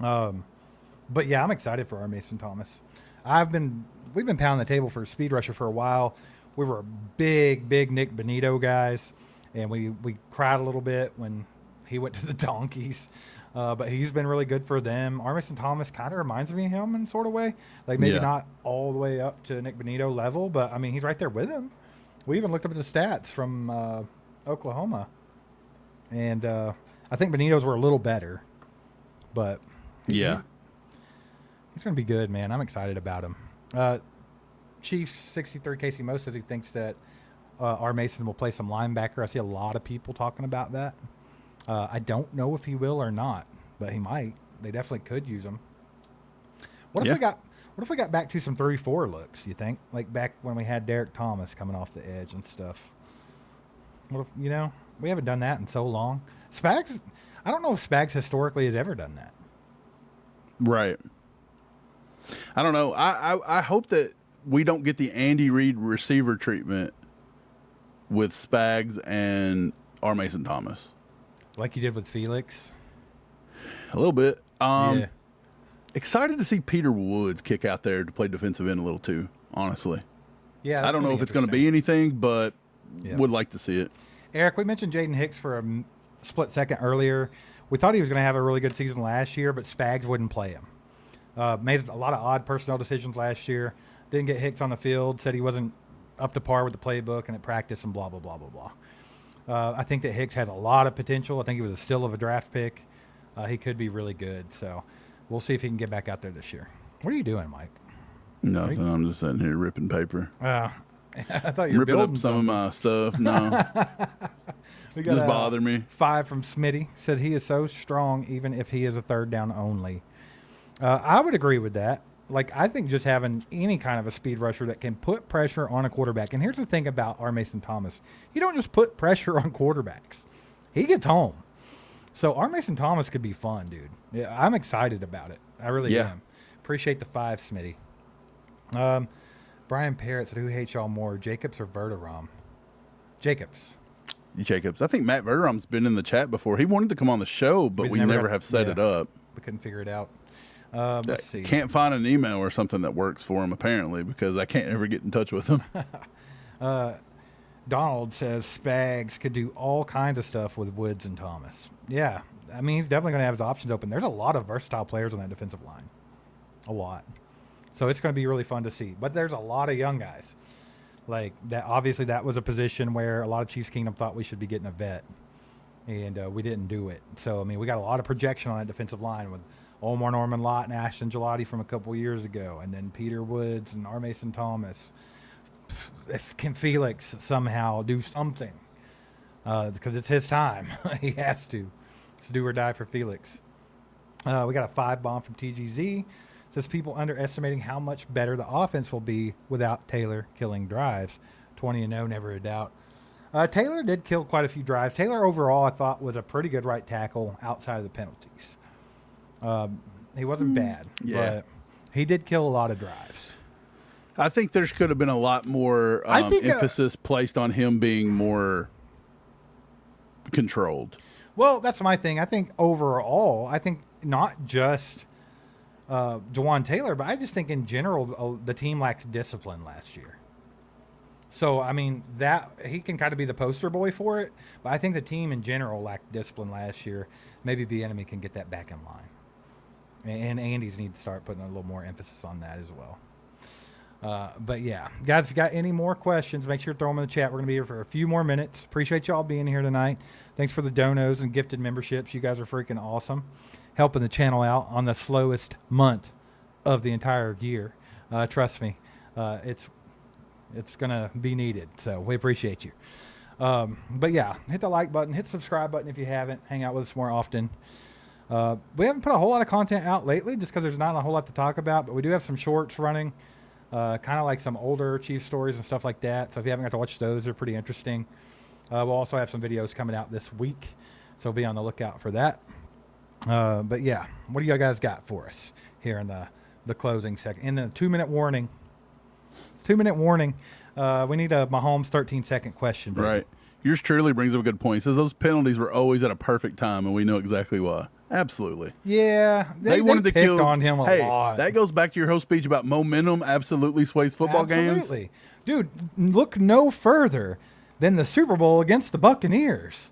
But yeah, I'm excited for our Mason Thomas. We've been pounding the table for a speed rusher for a while. We were big Nick Benito guys, and we cried a little bit when he went to the Donkeys. But he's been really good for them. R. Mason Thomas kind of reminds me of him in sort of way. Like maybe not all the way up to Nick Benito level, but I mean, he's right there with him. We even looked up at the stats from Oklahoma. And I think Benito's were a little better. But he's going to be good, man. I'm excited about him. Chiefs 63 Casey Mo says he thinks that R. Mason will play some linebacker. I see a lot of people talking about that. I don't know if he will or not, but he might. They definitely could use him. What if we got back to some 3-4 looks, you think? Like back when we had Derek Thomas coming off the edge and stuff. What if, we haven't done that in so long. Spags, I don't know if Spags historically has ever done that. Right. I don't know. I hope that we don't get the Andy Reid receiver treatment with Spags and R. Mason Thomas. Like you did with Felix? A little bit. Excited to see Peter Woods kick out there to play defensive end a little too, honestly. Yeah, I don't know if it's going to be anything, but would like to see it. Eric, we mentioned Jaden Hicks for a split second earlier. We thought he was going to have a really good season last year, but Spags wouldn't play him. Made a lot of odd personnel decisions last year. Didn't get Hicks on the field. Said he wasn't up to par with the playbook and at practice and blah, blah, blah, blah, blah. I think that Hicks has a lot of potential. I think he was a steal of a draft pick. He could be really good. So we'll see if he can get back out there this year. What are you doing, Mike? Nothing. I'm just sitting here ripping paper. I thought you were ripping building up some of my stuff. No. Just bother me. 5 from Smitty. Said he is so strong even if he is a third down only. I would agree with that. Like, I think just having any kind of a speed rusher that can put pressure on a quarterback. And here's the thing about R. Mason Thomas. You don't just put pressure on quarterbacks. He gets home. So R. Mason Thomas could be fun, dude. Yeah, I'm excited about it. I really am. Appreciate the 5, Smitty. Brian Parrott said, who hates y'all more, Jacobs or Verderam? Jacobs. I think Matt Verderam's been in the chat before. He wanted to come on the show, but we never have set it up. We couldn't figure it out. Let's see. Can't find an email or something that works for him, apparently, because I can't ever get in touch with him. Donald says Spags could do all kinds of stuff with Woods and Thomas. Yeah, I mean, he's definitely going to have his options open. There's a lot of versatile players on that defensive line. A lot. So it's going to be really fun to see. But there's a lot of young guys. Like, that. Obviously, that was a position where a lot of Chiefs Kingdom thought we should be getting a vet. And we didn't do it. So, I mean, we got a lot of projection on that defensive line with Omar Norman Lott and Ashton Gelati from a couple years ago, and then Peter Woods and R. Mason Thomas. Can Felix somehow do something? Because it's his time. He has to. It's do or die for Felix. We got a 5 bomb from TGZ. Says people underestimating how much better the offense will be without Taylor killing drives. 20-0, never a doubt. Taylor did kill quite a few drives. Taylor overall, I thought, was a pretty good right tackle outside of the penalties. He wasn't bad, but he did kill a lot of drives. I think there could have been a lot more I think, emphasis placed on him being more controlled. Well, that's my thing. I think overall, I think not just Jawan Taylor, but I just think in general the team lacked discipline last year. So, I mean, that he can kind of be the poster boy for it, but I think the team in general lacked discipline last year. Maybe the enemy can get that back in line. And Andy's need to start putting a little more emphasis on that as well. But yeah, guys, if you got any more questions, make sure to throw them in the chat. We're going to be here for a few more minutes. Appreciate y'all being here tonight. Thanks for the donos and gifted memberships. You guys are freaking awesome. Helping the channel out on the slowest month of the entire year. Trust me, it's going to be needed. So we appreciate you. But yeah, hit the like button, hit the subscribe button if you haven't. Hang out with us more often. We haven't put a whole lot of content out lately just because there's not a whole lot to talk about, but we do have some shorts running. Kind of like some older Chiefs stories and stuff like that. So if you haven't got to watch those, they're pretty interesting. We'll also have some videos coming out this week, so be on the lookout for that. But yeah, what do you guys got for us here in the closing second? In the 2-minute warning. 2-minute warning. We need a Mahomes 13-second question. Baby. Right. Yours truly brings up a good point. He says those penalties were always at a perfect time, and we know exactly why. Absolutely. Yeah, they wanted to picked kill on him a lot. That goes back to your whole speech about momentum absolutely sways football games. Absolutely. Dude, look no further than the Super Bowl against the Buccaneers.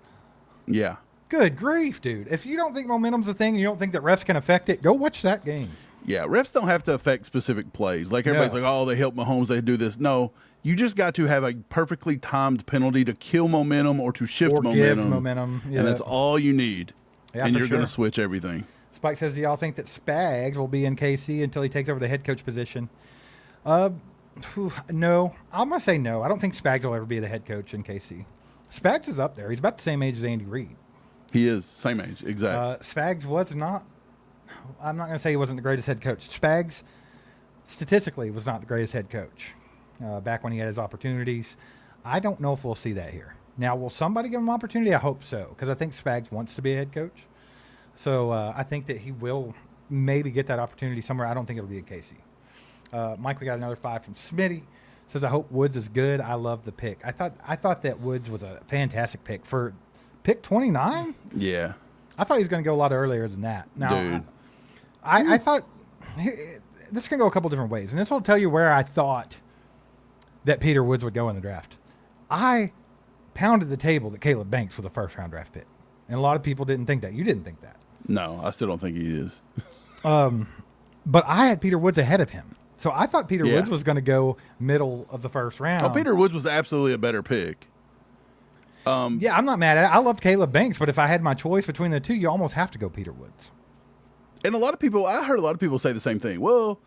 Yeah. Good grief, dude. If you don't think momentum's a thing, you don't think that refs can affect it, go watch that game. Yeah, refs don't have to affect specific plays. Like everybody's like, oh, they help Mahomes, they do this. No, you just got to have a perfectly timed penalty to kill momentum or to shift momentum. Give momentum. Yeah. And that's all you need. Yeah, and you're sure. going to switch everything. Spike says, do y'all think that Spags will be in KC until he takes over the head coach position? No. I'm going to say no. I don't think Spags will ever be the head coach in KC. Spags is up there. He's about the same age as Andy Reid. He is. Same age. Exactly. Spags was not, I'm not going to say he wasn't the greatest head coach. Spags, statistically, was not the greatest head coach back when he had his opportunities. I don't know if we'll see that here. Now, will somebody give him an opportunity? I hope so, because I think Spags wants to be a head coach. So I think that he will maybe get that opportunity somewhere. I don't think it'll be at KC. Mike, we got another 5 from Smitty. Says, I hope Woods is good. I love the pick. I thought that Woods was a fantastic pick. For pick 29? Yeah. I thought he was going to go a lot earlier than that. Now, dude. I thought this can go a couple different ways, and this will tell you where I thought that Peter Woods would go in the draft. I pounded the table that Caleb Banks was a first-round draft pick, and a lot of people didn't think that. You didn't think that. No, I still don't think he is. But I had Peter Woods ahead of him, so I thought Peter Woods was going to go middle of the first round. Oh, Peter Woods was absolutely a better pick. Yeah, I'm not mad at it. I loved Caleb Banks, but if I had my choice between the two, you almost have to go Peter Woods. And I heard a lot of people say the same thing. Well,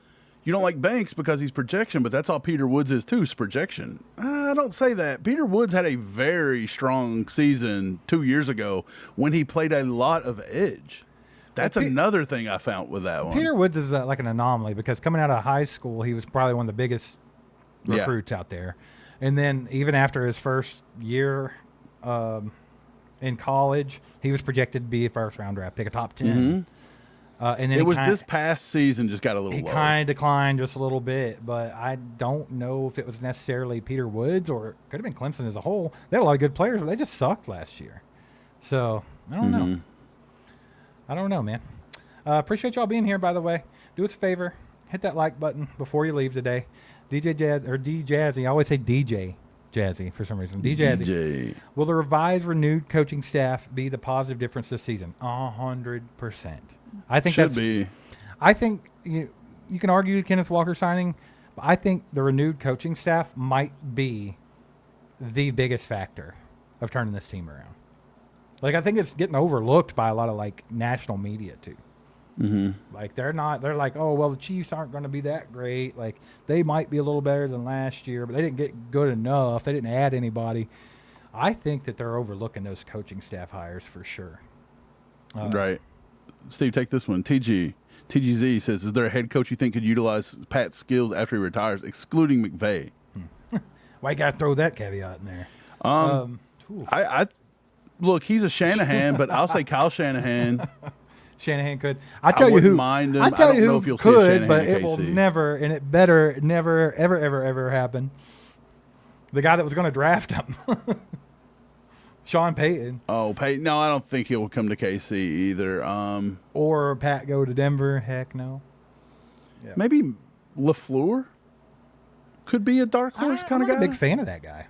you don't like Banks because he's projection, but that's all Peter Woods is too, is projection. I don't say that. Peter Woods had a very strong season 2 years ago when he played a lot of edge. That's another thing I found with that one. Peter Woods is like an anomaly because coming out of high school, he was probably one of the biggest recruits out there. And then even after his first year in college, he was projected to be a first-round draft pick, a top 10. Mm-hmm. And then this past season just got a little low. He kind of declined just a little bit, but I don't know if it was necessarily Peter Woods or it could have been Clemson as a whole. They had a lot of good players, but they just sucked last year. So, I don't know. I don't know, man. Appreciate y'all being here, by the way. Do us a favor. Hit that like button before you leave today. DJ Jazzy. I always say DJ Jazzy for some reason. DJ. Will the revised, renewed coaching staff be the positive difference this season? 100%. I think should be. I think you can argue Kenneth Walker signing, but I think the renewed coaching staff might be the biggest factor of turning this team around. Like, I think it's getting overlooked by a lot of like national media too. Mm-hmm. Like they're like, oh well, the Chiefs aren't going to be that great. Like they might be a little better than last year, but they didn't get good enough. They didn't add anybody. I think that they're overlooking those coaching staff hires for sure. Right. Steve, take this one. TGZ says, is there a head coach you think could utilize Pat's skills after he retires, excluding McVay? Why you got to throw that caveat in there? I look, he's a Shanahan, but I'll say Kyle Shanahan. Shanahan could. I tell you wouldn't who. mind him. I tell I don't you know who if you'll see a could, Shanahan but at it will KC. never, and it better never, ever happen. The guy that was going to draft him, Sean Payton, Oh, Peyton. No, I don't think he'll come to KC either. or Pat go to Denver. Heck no. Maybe LaFleur could be a dark horse kind of I'm guy. not a big fan of that guy.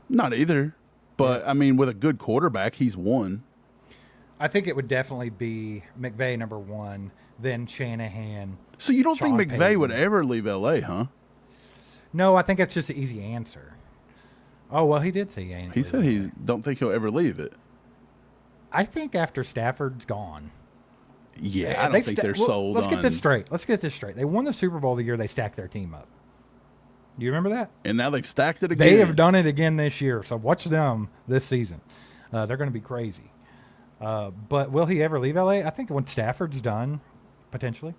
Not either. But, I mean, with a good quarterback, he's won. I think it would definitely be McVay number one, then Shanahan. So you don't Sean think McVay Payton. would ever leave L.A., huh? No, I think that's just an easy answer. Oh, well, he did say he ain't. He said he don't think he'll ever leave it. I think after Stafford's gone. Yeah, I don't think they're sold Let's on. get this straight. They won the Super Bowl the year they stacked their team up. Do you remember that? And now they've stacked it again. They have done it again this year. So watch them this season. They're going to be crazy. But will he ever leave LA? I think when Stafford's done, potentially.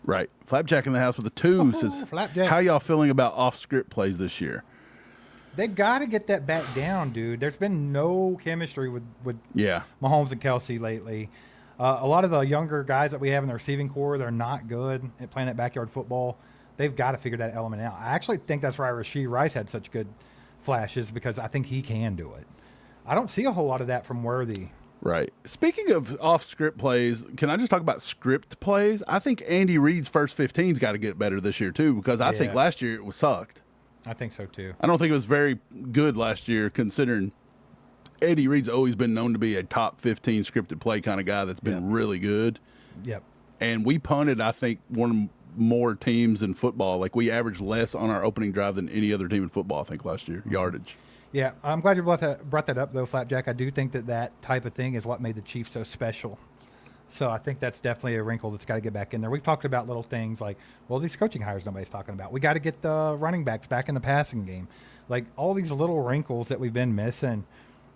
Right. Flapjack in the house with a 2 says, Flapjack. how y'all feeling about off-script plays this year? They got to get that back down, dude. There's been no chemistry with Yeah. Mahomes and Kelce lately. A lot of the younger guys that we have in the receiving core, they're not good at playing that backyard football. They've got to figure that element out. I actually think that's why Rashee Rice had such good flashes, because I think he can do it. I don't see a whole lot of that from Worthy. Right. Speaking of off-script plays, can I just talk about script plays? I think Andy Reid's first 15's got to get better this year, too, because I think last year it was sucked. I think so, too. I don't think it was very good last year, considering Andy Reid's always been known to be a top 15 scripted play kind of guy that's been really good. Yep. And we punted, I think, one of more teams in football. Like, we averaged less on our opening drive than any other team in football, I think, last year, yardage. Yeah, I'm glad you brought that up, though, Flapjack. I do think that type of thing is what made the Chiefs so special. So I think that's definitely a wrinkle that's got to get back in there. We've talked about little things like, well, these coaching hires nobody's talking about. We got to get the running backs back in the passing game. Like, all these little wrinkles that we've been missing,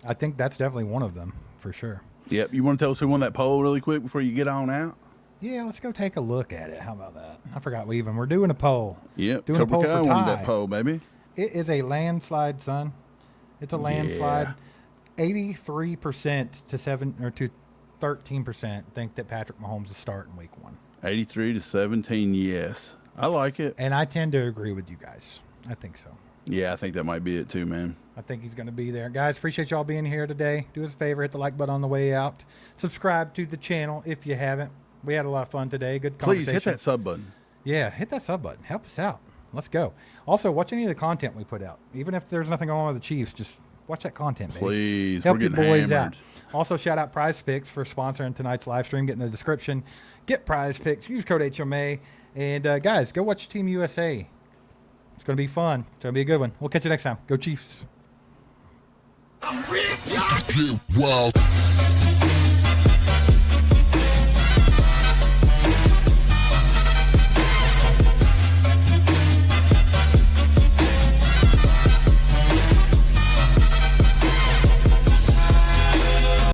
I think that's definitely one of them for sure. Yep. You want to tell us who won that poll really quick before you get on out? Yeah, let's go take a look at it. How about that? I forgot we're doing a poll. Yep. Doing a Cobra poll Kai for won Ty. that poll, baby. It is a landslide, son. It's a landslide. 83% to 13% think that Patrick Mahomes is starting week 1. 83 to 17, yes. I like it. And I tend to agree with you guys. I think so. Yeah, I think that might be it too, man. I think he's going to be there. Guys, appreciate y'all being here today. Do us a favor, hit the like button on the way out. Subscribe to the channel if you haven't. We had a lot of fun today. Good conversation. Please hit that sub button. Yeah, hit that sub button. Help us out. Let's go. Also, watch any of the content we put out. Even if there's nothing going on with the Chiefs, just watch that content, baby. Please. Help We're your getting boys hammered. out. Also, shout out Prize Picks for sponsoring tonight's live stream. Get in the description. Get Prize Picks. Use code HMA. And, guys, go watch Team USA. It's going to be fun. It's going to be a good one. We'll catch you next time. Go Chiefs. Get wild.